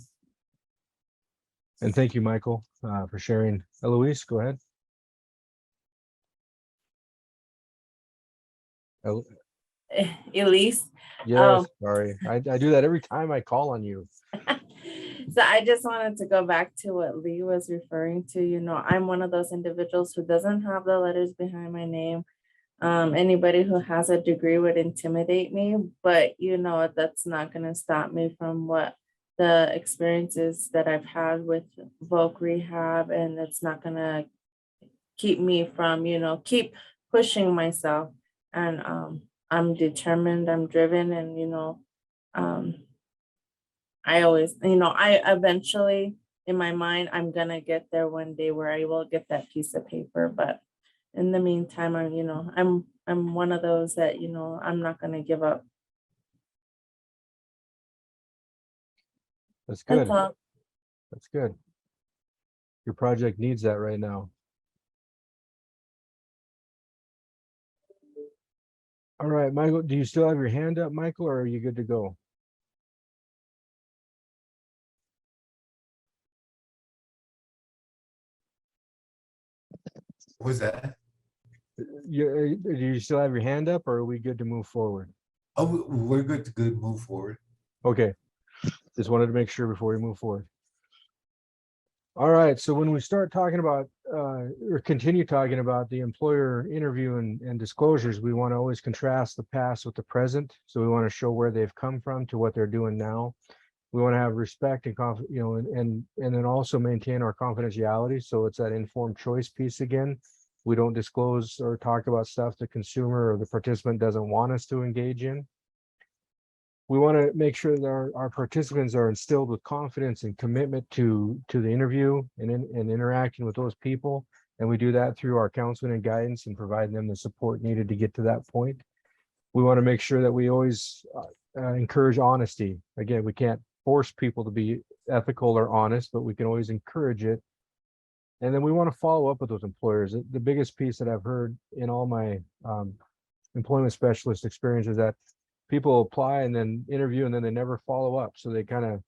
And thank you, Michael, for sharing. Eloise, go ahead. Elise. Yes, sorry. I do that every time I call on you. So I just wanted to go back to what Lee was referring to. You know, I'm one of those individuals who doesn't have the letters behind my name. Anybody who has a degree would intimidate me, but you know, that's not going to stop me from what the experiences that I've had with voc rehab, and it's not going to keep me from, you know, keep pushing myself. And I'm determined, I'm driven, and you know, I always, you know, I eventually in my mind, I'm gonna get there one day where I will get that piece of paper. But in the meantime, I'm, you know, I'm one of those that, you know, I'm not gonna give up. That's That's good. all. That's good. Your project needs that right now. All right, Michael, do you still have your hand up, Michael, or are you good to go? What was that? Do you still have your hand up, or are we good to move forward? Oh, we're good to move forward. Okay, just wanted to make sure before we move forward. All right, so when we start talking about or continue talking about the employer interview and disclosures, we want to always contrast the past with the present. So we want to show where they've come from to what they're doing now. We want to have respect and you know, and then also maintain our confidentiality. So it's that informed choice piece again. We don't disclose or talk about stuff the consumer or the participant doesn't want us to engage in. We want to make sure that our participants are instilled with confidence and commitment to the interview and interacting with those people. And we do that through our counseling and guidance and providing them the support needed to get to that point. We want to make sure that we always encourage honesty. Again, we can't force people to be ethical or honest, but we can always encourage it. And then we want to follow up with those employers. The biggest piece that I've heard in all my employment specialist experience is that people apply and then interview and then they never follow up. So they kind of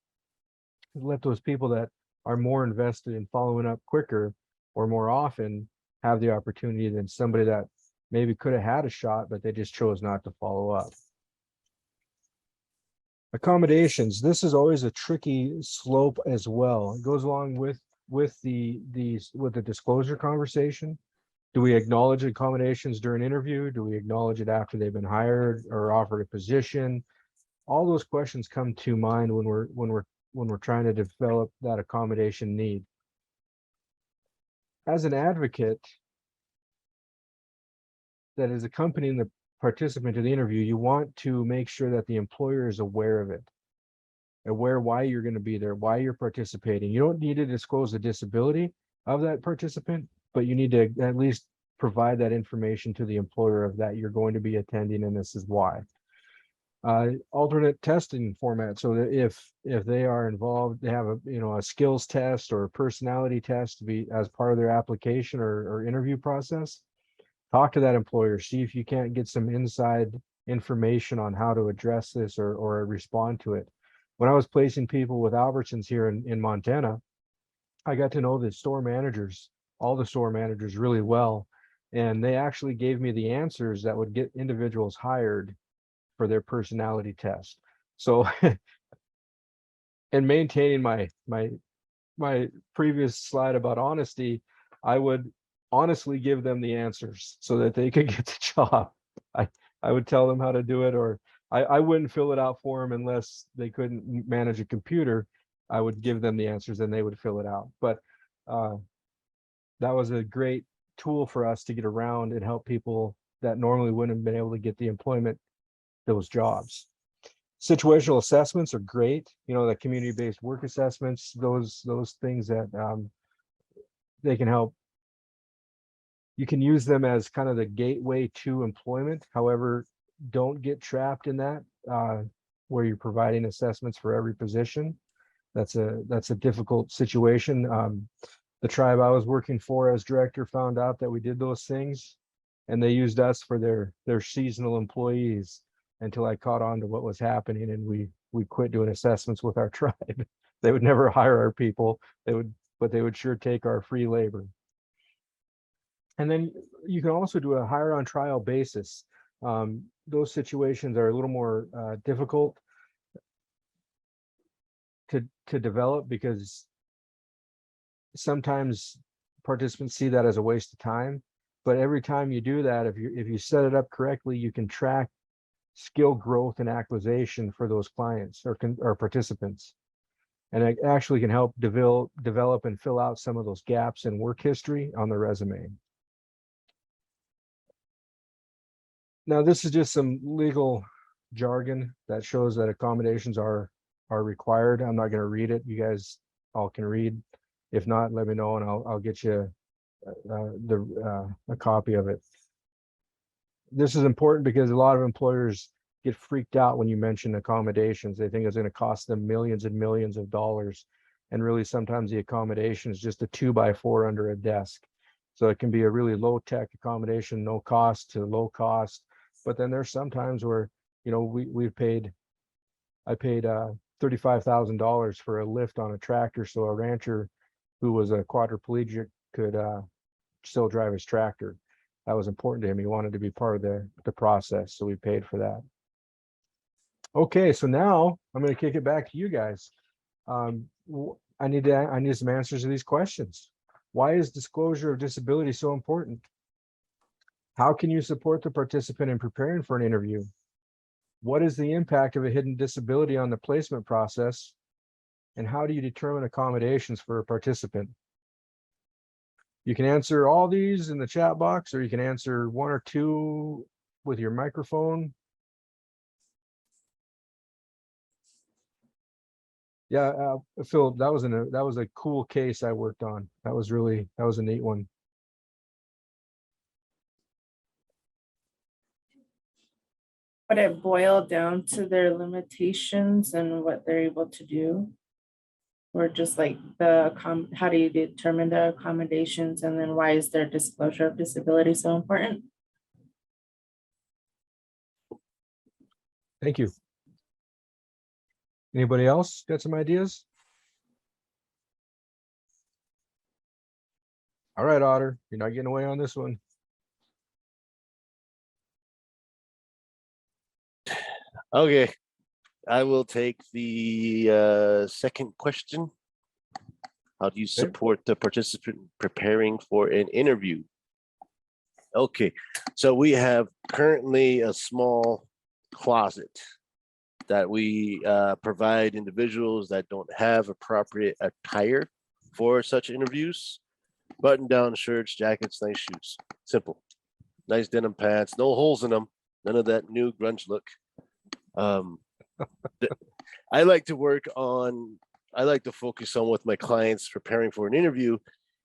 let those people that are more invested in following up quicker or more often have the opportunity than somebody that maybe could have had a shot, but they just chose not to follow up. Accommodations. This is always a tricky slope as well. It goes along with the disclosure conversation. Do we acknowledge accommodations during interview? Do we acknowledge it after they've been hired or offered a position? All those questions come to mind when we're trying to develop that accommodation need. As an advocate that is accompanying the participant to the interview, you want to make sure that the employer is aware of it, aware why you're going to be there, why you're participating. You don't need to disclose the disability of that participant, but you need to at least provide that information to the employer of that you're going to be attending and this is why. Alternate testing format, so that if they are involved, they have a skills test or a personality test to be as part of their application or interview process. Talk to that employer, see if you can't get some inside information on how to address this or respond to it. When I was placing people with Albertsons here in Montana, I got to know the store managers, all the store managers really well. And they actually gave me the answers that would get individuals hired for their personality test. So, and maintaining my previous slide about honesty, I would honestly give them the answers so that they could get the job. I would tell them how to do it, or I wouldn't fill it out for them unless they couldn't manage a computer. I would give them the answers and they would fill it out. But that was a great tool for us to get around and help people that normally wouldn't have been able to get the employment, those jobs. Situational assessments are great. The community-based work assessments, those things that they can help. You can use them as kind of the gateway to employment. However, don't get trapped in that where you're providing assessments for every position. That's a difficult situation. The tribe I was working for as director found out that we did those things, and they used us for their seasonal employees until I caught on to what was happening, and we quit doing assessments with our tribe. They would never hire our people. But they would sure take our free labor. And then you can also do a hire on trial basis. Those situations are a little more difficult to develop because sometimes participants see that as a waste of time. But every time you do that, if you set it up correctly, you can track skill growth and acquisition for those clients or participants. And it actually can help develop and fill out some of those gaps in work history on the resume. Now, this is just some legal jargon that shows that accommodations are required. I'm not going to read it. You guys all can read. If not, let me know and I'll get you a copy of it. This is important because a lot of employers get freaked out when you mention accommodations. They think it's going to cost them millions and millions of dollars. And really, sometimes the accommodation is just a 2x4 under a desk. So it can be a really low tech accommodation, no cost to low cost. But then there's sometimes where, I paid $35,000 for a lift on a tractor. So a rancher who was a quadriplegic could still drive his tractor. That was important to him. He wanted to be part of the process. So we paid for that. Okay, so now I'm going to kick it back to you guys. I need some answers to these questions. Why is disclosure of disability so important? How can you support the participant in preparing for an interview? What is the impact of a hidden disability on the placement process? And how do you determine accommodations for a participant? You can answer all these in the chat box, or you can answer one or two with your microphone. Yeah, Philip, that was a cool case I worked on. That was a neat one. Would it boil down to their limitations and what they're able to do? Or just like how do you determine the accommodations, and then why is their disclosure of disability so important? Thank you. Anybody else got some ideas? All right, Otter, you're not getting away on this one. Okay, I will take the second question. How do you support the participant preparing for an interview? Okay, so we have currently a small closet that we provide individuals that don't have appropriate attire for such interviews. Button-down shirts, jackets, nice shoes. Simple. Nice denim pants, no holes in them. None of that new grunge look. I like to focus on with my clients preparing for an interview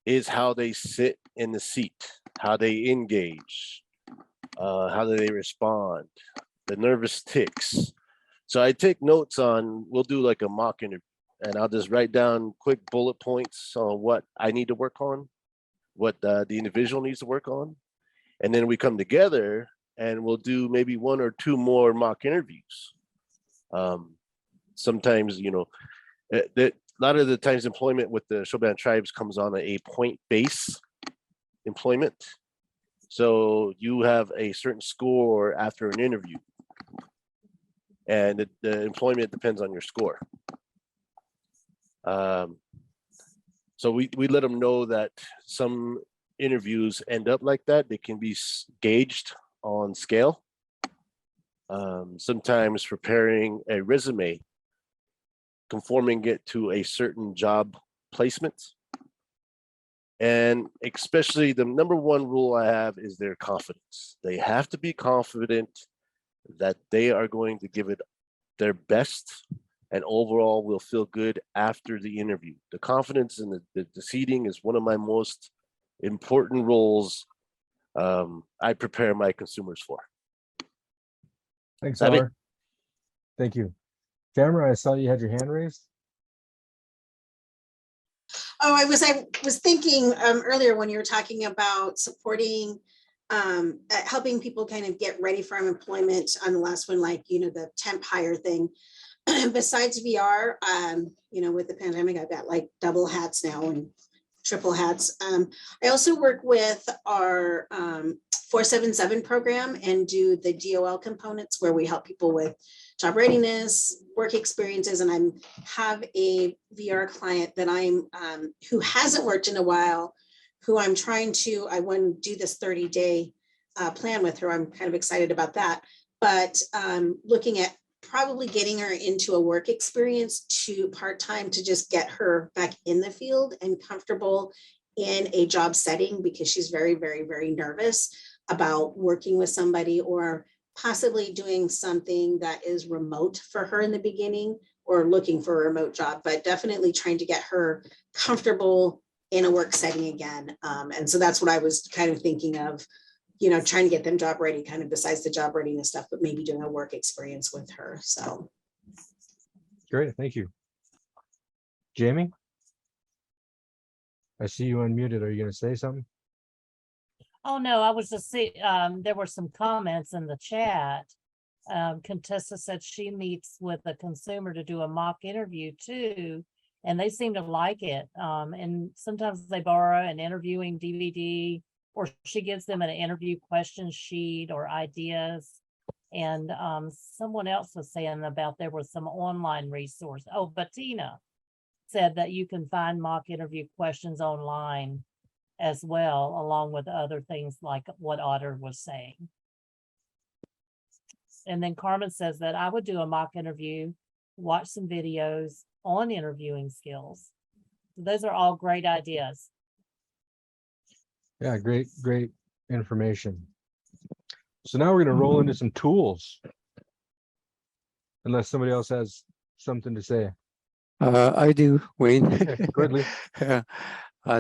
is how they sit in the seat. how they engage, how do they respond, the nervous tics. So I take notes on, we'll do like a mock interview, and I'll just write down quick bullet points on what I need to work on, what the individual needs to work on. And then we come together and we'll do maybe 1 or 2 more mock interviews. Sometimes, you know, a lot of the times employment with the Shoban tribes comes on a point-based employment. So you have a certain score after an interview, and the employment depends on your score. So we let them know that some interviews end up like that. They can be gauged on scale. Sometimes preparing a resume, conforming it to a certain job placement. And especially the number 1 rule I have is their confidence. They have to be confident that they are going to give it their best and overall will feel good after the interview. The confidence in the seating is one of my most important roles I prepare my consumers for. Thanks, Abby? R. Thank you. Tamara, I saw you had your hand raised. Oh, I was thinking earlier when you were talking about supporting, helping people kind of get ready for employment on the last one, like, you know, the temp hire thing. Besides VR, you know, with the pandemic, I've got like double hats now and triple hats. I also work with our 477 program and do the DOL components where we help people with job readiness, work experiences, and I have a VR client that I'm who hasn't worked in a while, who I'm trying to, I want to do this 30-day plan with her. I'm kind of excited about that, but looking at probably getting her into a work experience to part-time to just get her back in the field and comfortable in a job setting, because she's very, very, very nervous about working with somebody or possibly doing something that is remote for her in the beginning or looking for a remote job, but definitely trying to get her comfortable in a work setting again. And so that's what I was kind of thinking of, you know, trying to get them job ready, kind of besides the job readiness stuff, but maybe doing a work experience with her. So. Great, thank you. Jamie? I see you unmuted. Are you going to say something? Oh, no, I was just see, there were some comments in the chat. Contessa said she meets with a consumer to do a mock interview too, and they seem to like it. And sometimes they borrow an interviewing DVD, or she gives them an interview question sheet or ideas. And someone else was saying about there was some online resource. Oh, Bettina said that you can find mock interview questions online as well, along with other things like what Otter was saying. And then Carmen says that I would do a mock interview, watch some videos on interviewing skills. So those are all great ideas. Yeah, great information. So now we're going to roll into some tools. Unless somebody else has something to say. I do, Wayne. Go ahead, Lee.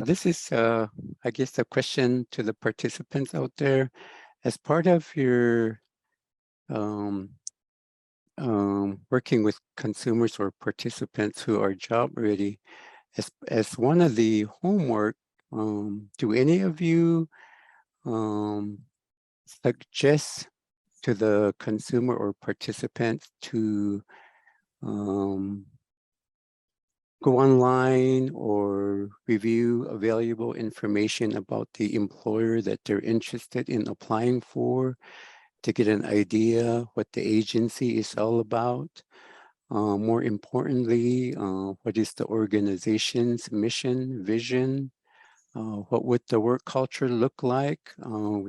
This is, I guess, a question to the participants out there. As part of your working with consumers or participants who are job ready, as one of the homework, do any of you suggest to the consumer or participant to go online or review available information about the employer that they're interested in applying for, to get an idea what the agency is all about? More importantly, what is the organization's mission, vision? What would the work culture look like?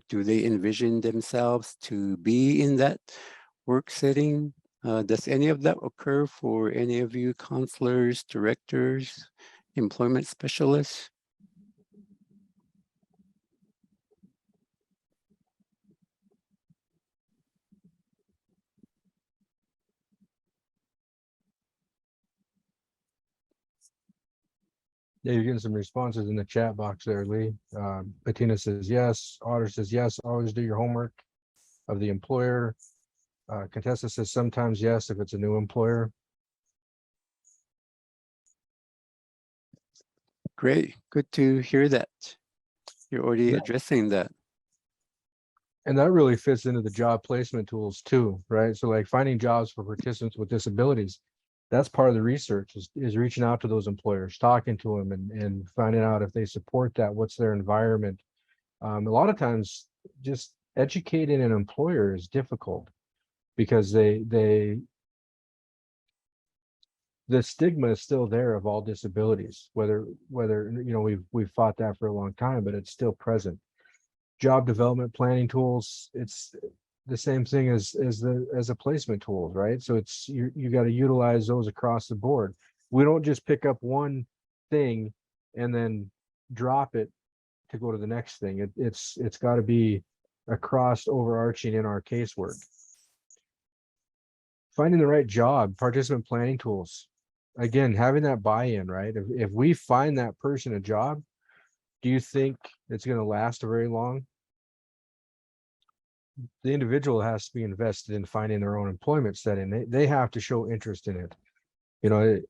Do they envision themselves to be in that work setting? Does any of that occur for any of you counselors, directors, employment specialists? Yeah, you're getting some responses in the chat box there, Lee. Bettina says yes. Otter says yes. Always do your homework of the employer. Contessa says sometimes yes if it's a new employer. Great, good to hear that. You're already Yeah. addressing that. And that really fits into the job placement tools too, right? So like finding jobs for participants with disabilities, that's part of the research is reaching out to those employers, talking to them and finding out if they support that, what's their environment. A lot of times just educating an employer is difficult because the stigma is still there of all disabilities, whether you know we've fought that for a long time, but it's still present. Job development planning tools, it's the same thing as a placement tools, right? So it's you got to utilize those across the board. We don't just pick up one thing and then drop it to go to the next thing. It's got to be across overarching in our casework. Finding the right job, participant planning tools. Again, having that buy-in, right? If we find that person a job, do you think it's going to last very long? The individual has to be invested in finding their own employment setting. They have to show interest in it. You know,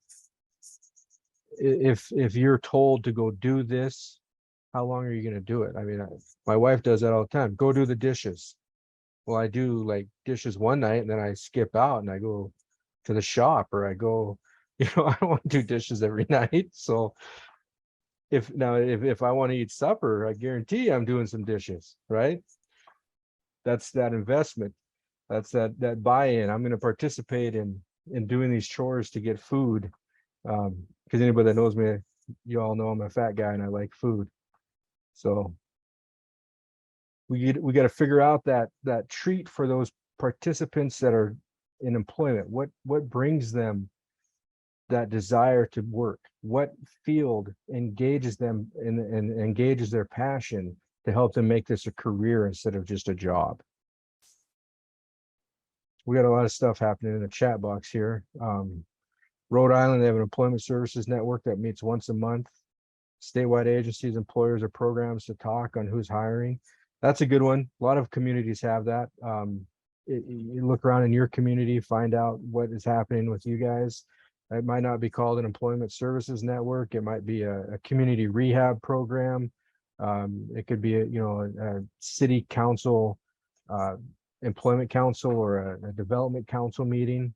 if you're told to go do this, how long are you going to do it? I mean, my wife does that all the time. Go do the dishes. Well, I do like dishes one night and then I skip out and I go to the shop or I go, you know, I don't want to do dishes every night. So if I want to eat supper, I guarantee I'm doing some dishes, right? That's that investment. That's that buy-in. I'm going to participate in doing these chores to get food. Because anybody that knows me, you all know I'm a fat guy and I like food. So we got to figure out that treat for those participants that are in employment. What brings them that desire to work? What field engages them and engages their passion to help them make this a career instead of just a job? We got a lot of stuff happening in the chat box here. Rhode Island, they have an employment services network that meets once a month. Statewide agencies, employers, or programs to talk on who's hiring. That's a good one. A lot of communities have that. You look around in your community, find out what is happening with you guys. It might not be called an employment services network. It might be a community rehab program. It could be a city council, employment council, or a development council meeting.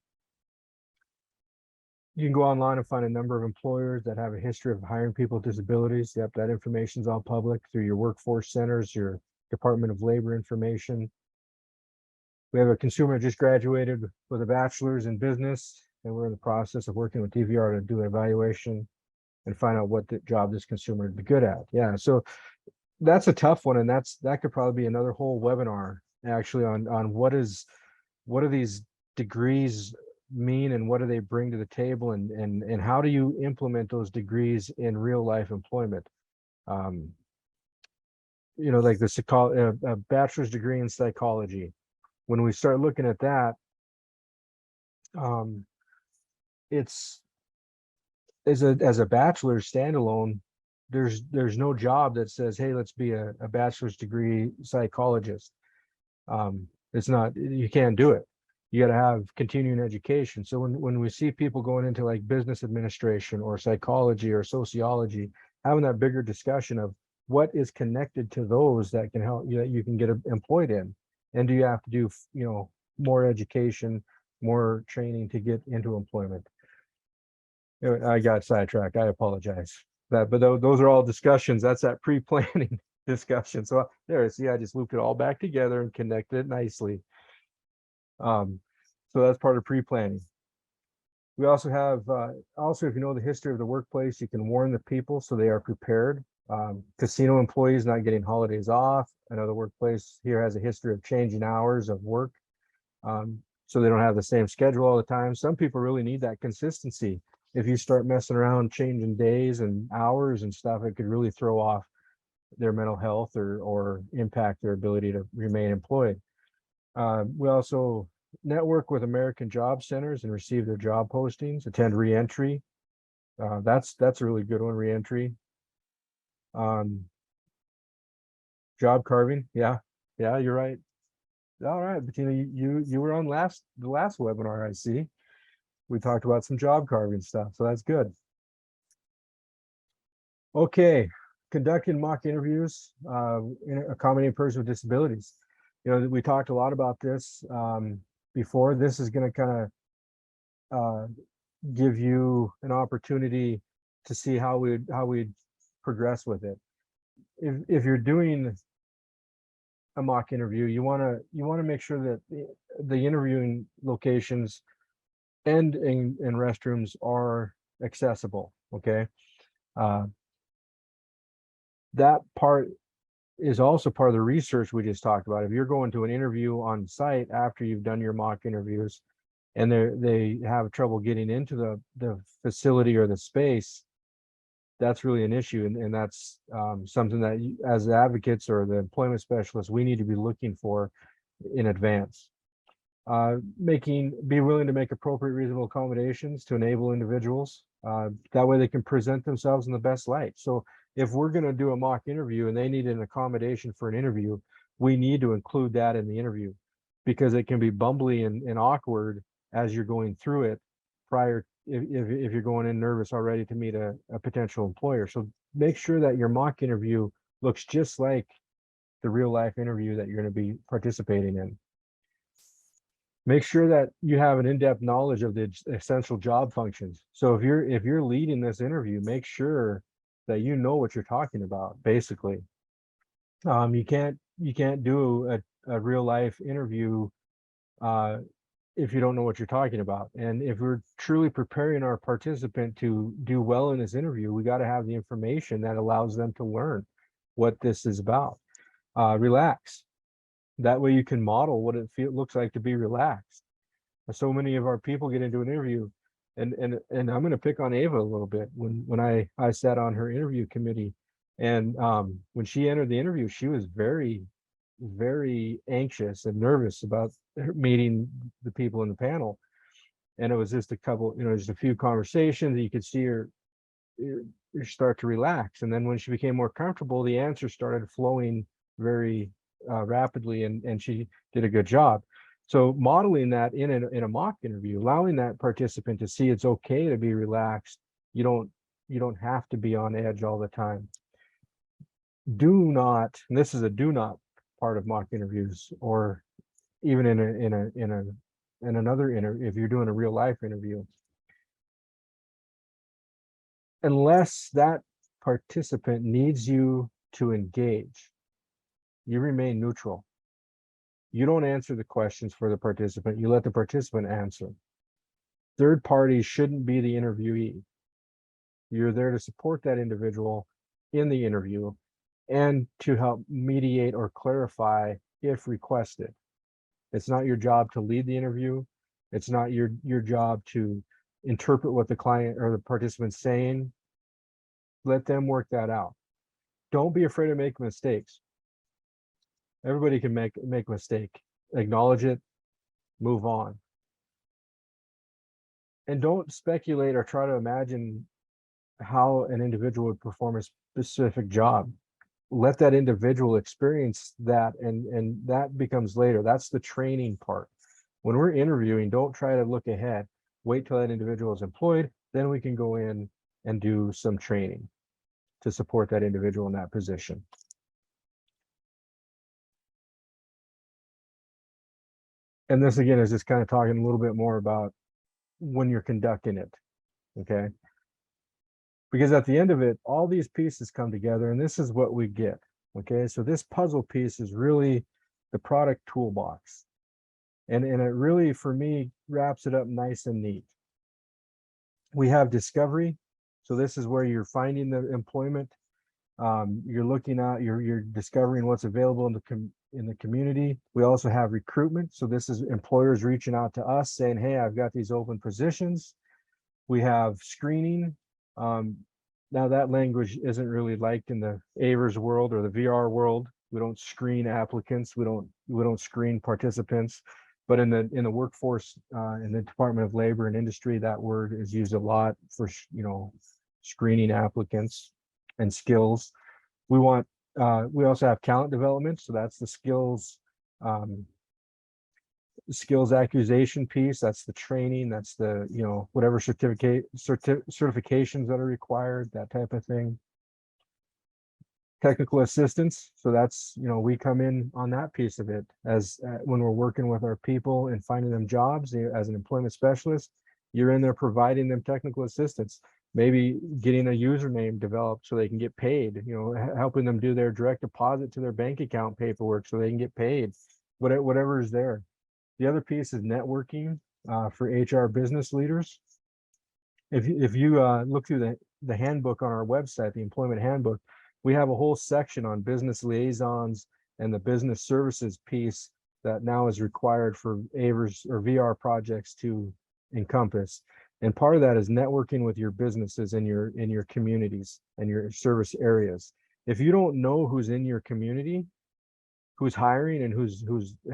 You can go online and find a number of employers that have a history of hiring people with disabilities. Yep, that information is all public through your workforce centers, your Department of Labor information. We have a consumer just graduated with a bachelor's in business, and we're in the process of working with DVR to do an evaluation and find out what the job this consumer would be good at. Yeah, so that's a tough one, and that could probably be another whole webinar actually on what are these degrees mean and what do they bring to the table, and how do you implement those degrees in real life employment? Like a bachelor's degree in psychology. When we start looking at that, it's as a bachelor standalone, there's no job that says, hey, let's be a bachelor's degree psychologist. It's not, you can't do it. You got to have continuing education. So when we see people going into like business administration or psychology or sociology, having that bigger discussion of what is connected to those that can help you, that you can get employed in, and do you have to do more education, more training to get into employment? I got sidetracked. I apologize. But those are all discussions. That's that pre-planning discussion. So there, see, I just looped it all back together and connected it nicely. So that's part of pre-planning. We also have, if you know the history of the workplace, you can warn the people so they are prepared. Casino employees not getting holidays off. Another workplace here has a history of changing hours of work. So they don't have the same schedule all the time. Some people really need that consistency. If you start messing around, changing days and hours and stuff, it could really throw off their mental health or impact their ability to remain employed. We also network with American Job Centers and receive their job postings, attend reentry. That's a really good one. Reentry. Job carving. Yeah, you're right. All right, Bettina, you were on the last webinar, I see. We talked about some job carving stuff, so that's good. Okay, conducting mock interviews, accommodating persons with disabilities. You know, we talked a lot about this before. This is going to kind of give you an opportunity to see how we progress with it. If you're doing a mock interview, you want to make sure that the interviewing locations and restrooms are accessible. Okay, that part is also part of the research we just talked about. If you're going to an interview on site after you've done your mock interviews and they have trouble getting into the facility or the space, that's really an issue. And that's something that as advocates or the employment specialists, we need to be looking for in advance. Be willing to make appropriate reasonable accommodations to enable individuals. That way they can present themselves in the best light. So if we're going to do a mock interview and they need an accommodation for an interview, we need to include that in the interview, because it can be bumbly and awkward as you're going through it if you're going in nervous already to meet a potential employer. So make sure that your mock interview looks just like the real life interview that you're going to be participating in. Make sure that you have an in-depth knowledge of the essential job functions. So if you're leading this interview, make sure that you know what you're talking about, basically. You can't do a real life interview if you don't know what you're talking about. And if we're truly preparing our participant to do well in this interview, we got to have the information that allows them to learn what this is about. Relax. That way you can model what it looks like to be relaxed. So many of our people get into an interview, and I'm going to pick on Ava a little bit. When I sat on her interview committee, and when she entered the interview, she was very, very anxious and nervous about meeting the people in the panel. And it was just just a few conversations. You could see her start to relax. And then when she became more comfortable, the answers started flowing very rapidly, and she did a good job. So modeling that in a mock interview, allowing that participant to see it's okay to be relaxed. You don't have to be on edge all the time. Do not, and this is a do not part of mock interviews, or even in another interview, if you're doing a real life interview, unless that participant needs you to engage, you remain neutral. You don't answer the questions for the participant. You let the participant answer. Third parties shouldn't be the interviewee. You're there to support that individual in the interview and to help mediate or clarify if requested. It's not your job to lead the interview. It's not your job to interpret what the client or the participant's saying. Let them work that out. Don't be afraid of making mistakes. Everybody can make a mistake. Acknowledge it, move on. And don't speculate or try to imagine how an individual would perform a specific job. Let that individual experience that, and that becomes later. That's the training part. When we're interviewing, don't try to look ahead. Wait till that individual is employed, then we can go in and do some training to support that individual in that position. And this again is just kind of talking a little bit more about when you're conducting it, okay? Because at the end of it, all these pieces come together, and this is what we get, okay? So this puzzle piece is really the product toolbox. And it really, for me, wraps it up nice and neat. We have discovery. So this is where you're finding the employment. You're looking at, you're discovering what's available in the community. We also have recruitment. So this is employers reaching out to us saying, hey, I've got these open positions. We have screening. Now that language isn't really liked in the AIVRS world or the VR world. We don't screen applicants. We don't screen participants. But in the workforce, in the Department of Labor and Industry, that word is used a lot for, screening applicants and skills. We also have talent development. So that's the skills accusation piece. That's the training. That's the, whatever certifications that are required, that type of thing. Technical assistance. So that's, we come in on that piece of it as when we're working with our people and finding them jobs as an employment specialist, you're in there providing them technical assistance, maybe getting a username developed so they can get paid, helping them do their direct deposit to their bank account paperwork so they can get paid, whatever is there. The other piece is networking for HR business leaders. If you look through the handbook on our website, the employment handbook, we have a whole section on business liaisons and the business services piece that now is required for AIVRS or VR projects to encompass. And part of that is networking with your businesses in your communities and your service areas. If you don't know who's in your community, who's hiring and who's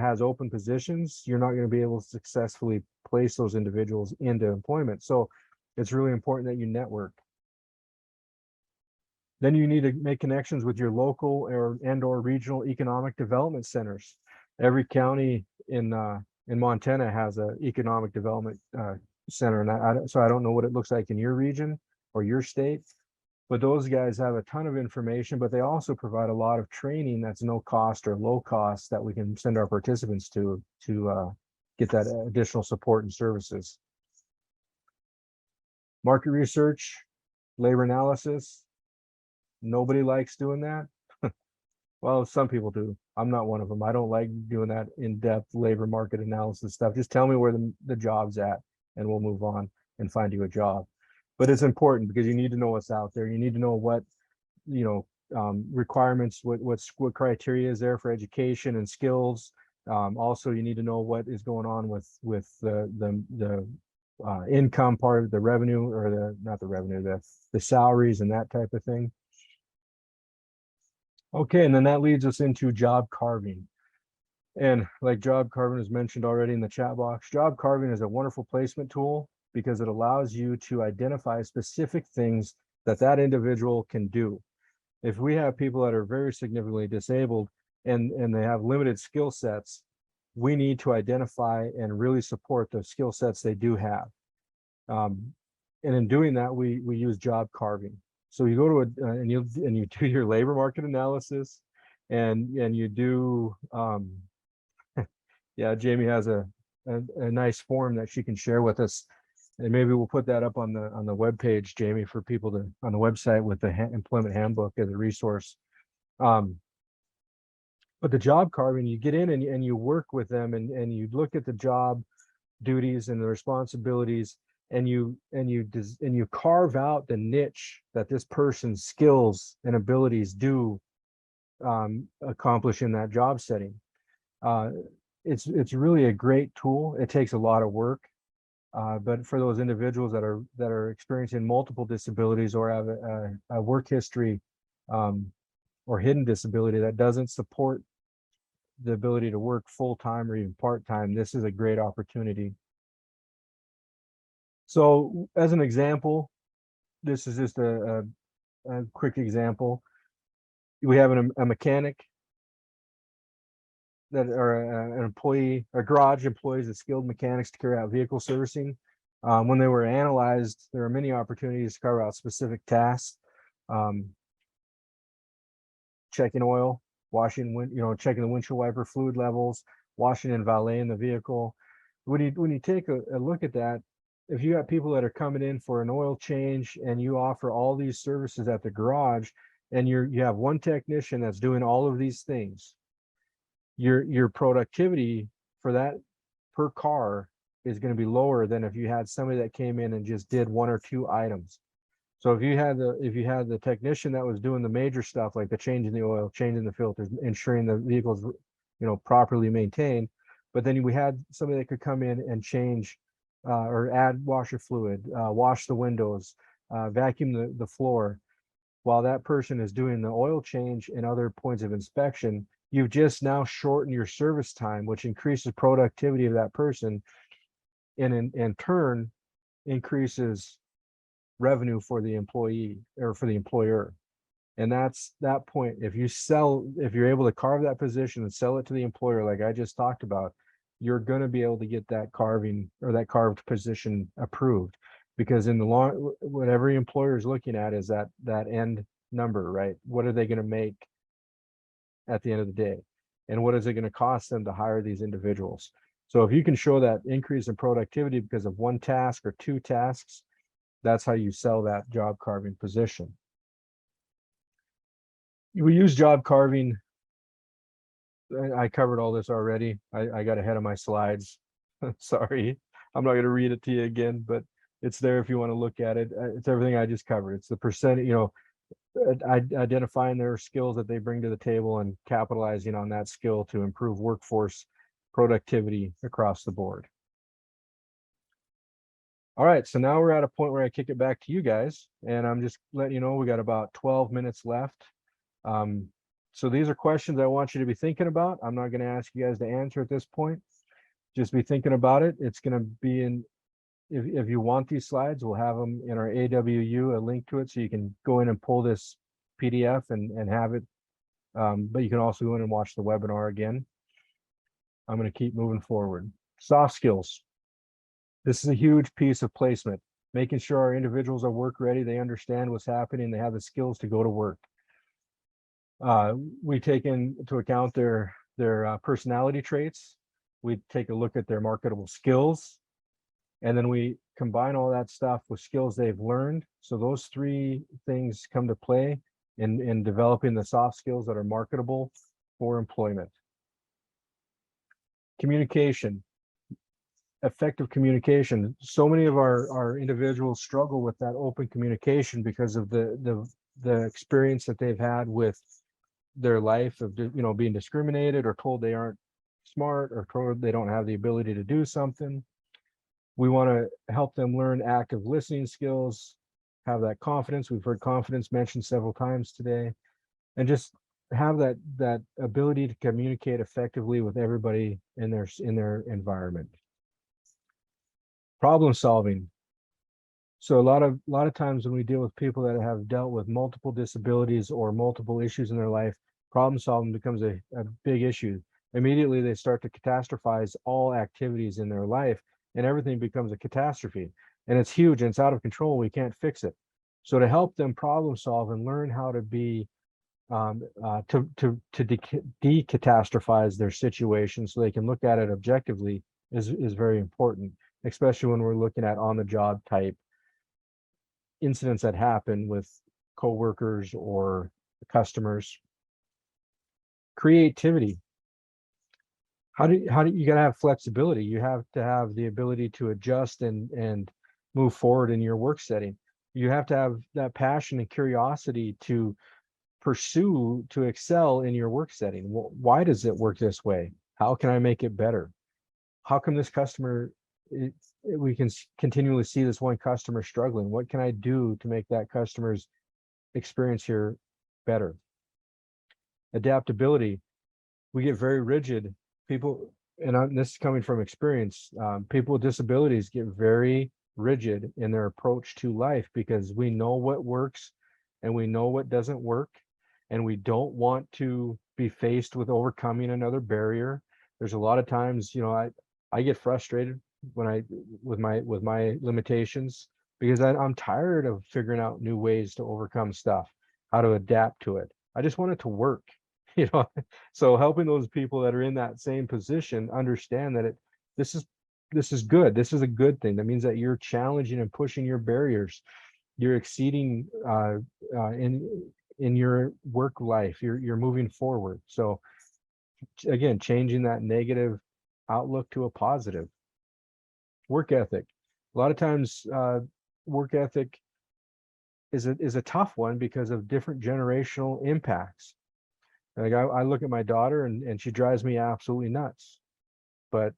has open positions, you're not going to be able to successfully place those individuals into employment. So it's really important that you network. Then you need to make connections with your local or regional economic development centers. Every county in Montana has an economic development center, and so I don't know what it looks like in your region or your state, but those guys have a ton of information, but they also provide a lot of training that's no cost or low cost that we can send our participants to get that additional support and services. Market research, labor analysis. Nobody likes doing that. Well, some people do. I'm not one of them. I don't like doing that in-depth labor market analysis stuff. Just tell me where the job's at and we'll move on and find you a job. But it's important because you need to know what's out there. You need to know what, requirements, what criteria is there for education and skills. Also, you need to know what is going on with the income part of the revenue, or the salaries and that type of thing. Okay, and then that leads us into job carving. And like job carving was mentioned already in the chat box, job carving is a wonderful placement tool because it allows you to identify specific things that individual can do. If we have people that are very significantly disabled and they have limited skill sets, we need to identify and really support the skill sets they do have. And in doing that, we use job carving. So you go to and you do your labor market analysis, and you do yeah, Jamie has a nice form that she can share with us, and maybe we'll put that up on the web page, Jamie, for people to on the website with the employment handbook as a resource. But the job carving, you get in and you work with them and you look at the job duties and the responsibilities, and you carve out the niche that this person's skills and abilities do accomplish in that job setting. It's really a great tool. It takes a lot of work, but for those individuals that are experiencing multiple disabilities or have a work history or hidden disability that doesn't support the ability to work full-time or even part-time, this is a great opportunity. So as an example, this is just a quick example. We have a mechanic that are an employee, or garage employees of skilled mechanics to carry out vehicle servicing. When they were analyzed, there are many opportunities to carve out specific tasks. Checking oil, washing, checking the windshield wiper fluid levels, washing and valeting the vehicle. When you take a look at that, if you got people that are coming in for an oil change and you offer all these services at the garage, and you have one technician that's doing all of these things, your productivity for that per car is going to be lower than if you had somebody that came in and just did one or two items. So if you had the technician that was doing the major stuff, like the changing the oil, changing the filters, ensuring the vehicle's properly maintained, but then we had somebody that could come in and change or add washer fluid, wash the windows, vacuum the floor, while that person is doing the oil change and other points of inspection, you've just now shortened your service time, which increases productivity of that person, and in turn increases revenue for the employee or for the employer. And that's that point. If you're able to carve that position and sell it to the employer, like I just talked about, you're going to be able to get that carving or that carved position approved, because in the long, what every employer is looking at is that end number, right? What are they going to make at the end of the day? And what is it going to cost them to hire these individuals? So if you can show that increase in productivity because of one task or two tasks, that's how you sell that job carving position. We use job carving. I covered all this already. I got ahead of my slides. Sorry, I'm not going to read it to you again, but it's there if you want to look at it. It's everything I just covered. It's the percent, identifying their skills that they bring to the table and capitalizing on that skill to improve workforce productivity across the board. All right, so now we're at a point where I kick it back to you guys, and I'm just letting you know we got about 12 minutes left. So these are questions I want you to be thinking about. I'm not going to ask you guys to answer at this point. Just be thinking about it. It's going to be in, if you want these slides, we'll have them in our AWU, a link to it, so you can go in and pull this PDF and have it. But you can also go in and watch the webinar again. I'm going to keep moving forward. Soft skills. This is a huge piece of placement, making sure our individuals are work ready, they understand what's happening, they have the skills to go to work. We take into account their personality traits. We take a look at their marketable skills, and then we combine all that stuff with skills they've learned. So those three things come to play in developing the soft skills that are marketable for employment. Communication, effective communication. So many of our individuals struggle with that open communication because of the experience that they've had with their life of being discriminated or told they aren't smart or told they don't have the ability to do something. We want to help them learn active listening skills, have that confidence. We've heard confidence mentioned several times today, and just have that ability to communicate effectively with everybody in their environment. Problem solving. So a lot of times when we deal with people that have dealt with multiple disabilities or multiple issues in their life, problem solving becomes a big issue. Immediately they start to catastrophize all activities in their life, and everything becomes a catastrophe. And it's huge and it's out of control. We can't fix it. So to help them problem solve and learn how to be to decatastrophize their situation so they can look at it objectively is very important, especially when we're looking at on-the-job type incidents that happen with coworkers or customers. Creativity. How do you gotta have flexibility? You have to have the ability to adjust and move forward in your work setting. You have to have that passion and curiosity to pursue, to excel in your work setting. Why does it work this way? How can I make it better? How come this customer, we can continually see this one customer struggling? What can I do to make that customer's experience here better? Adaptability. We get very rigid. People, and this is coming from experience, people with disabilities get very rigid in their approach to life because we know what works and we know what doesn't work, and we don't want to be faced with overcoming another barrier. There's a lot of times, I get frustrated when with my limitations because I'm tired of figuring out new ways to overcome stuff, how to adapt to it. I just want it to work, So helping those people that are in that same position understand that this is good. This is a good thing. That means that you're challenging and pushing your barriers. You're exceeding in your work life. You're moving forward. So again, changing that negative outlook to a positive. Work ethic. A lot of times work ethic is a tough one because of different generational impacts. Like I look at my daughter and she drives me absolutely nuts, but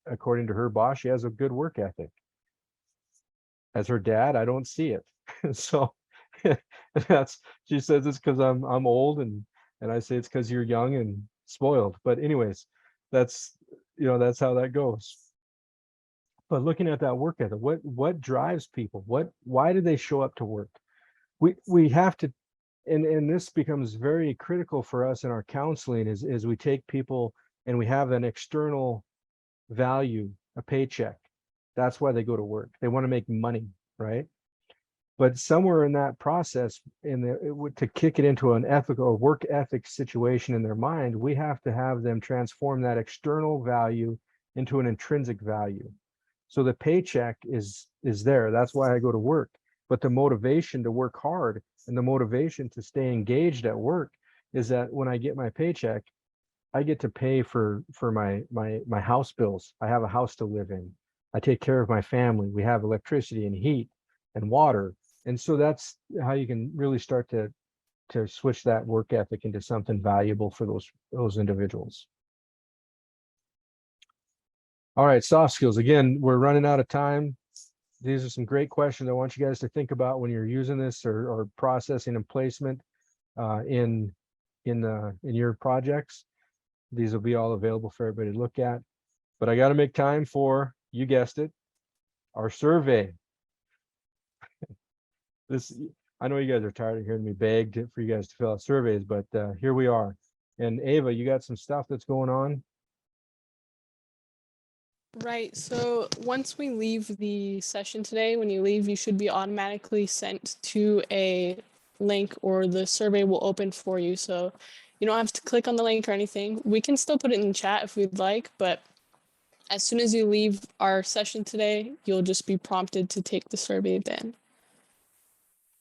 according to her boss, she has a good work ethic. As her dad, I don't see it. So she says it's because I'm old, and I say it's because you're young and spoiled. But anyways, that's, that's how that goes. But looking at that work ethic, what drives people? Why do they show up to work? We have to, and this becomes very critical for us in our counseling is we take people and we have an external value, a paycheck. That's why they go to work. They want to make money, right? But somewhere in that process, to kick it into an ethical or work ethic situation in their mind, we have to have them transform that external value into an intrinsic value. So the paycheck is there. That's why I go to work. But the motivation to work hard and the motivation to stay engaged at work is that when I get my paycheck, I get to pay for my house bills. I have a house to live in. I take care of my family. We have electricity and heat and water. And so that's how you can really start to switch that work ethic into something valuable for those individuals. All right, soft skills. Again, we're running out of time. These are some great questions I want you guys to think about when you're using this or processing and placement in your projects. These will be all available for everybody to look at. But I got to make time for, you guessed it, our survey. I know you guys are tired of hearing me beg for you guys to fill out surveys, but here we are. And Ava, you got some stuff that's going on? Right, so once we leave the session today, when you leave, you should be automatically sent to a link or the survey will open for you. So you don't have to click on the link or anything. We can still put it in the chat if we'd like, but as soon as you leave our session today, you'll just be prompted to take the survey then.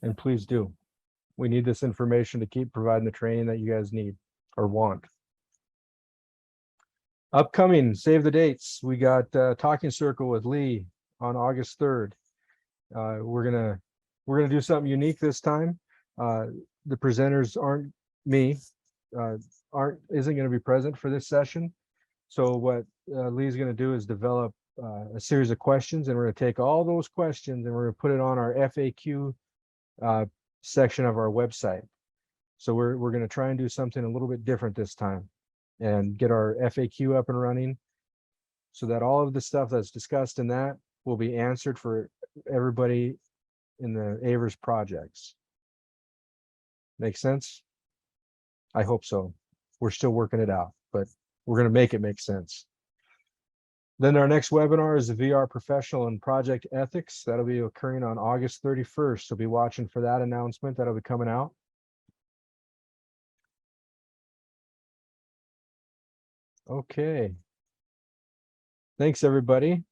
And please do. We need this information to keep providing the training that you guys need or want. Upcoming, save the dates. We got Talking Circle with Lee on August 3rd. We're gonna do something unique this time. The presenters aren't me, isn't gonna be present for this session. So what Lee's gonna do is develop a series of questions, and we're gonna take all those questions and we're gonna put it on our FAQ section of our website. So we're gonna try and do something a little bit different this time and get our FAQ up and running so that all of the stuff that's discussed in that will be answered for everybody in the AIVRS projects. Make sense? I hope so. We're still working it out, but we're going to make it make sense. Then our next webinar is the VR Professional and Project Ethics. That'll be occurring on August 31st. So be watching for that announcement. That'll be coming out. Okay. Thanks, everybody.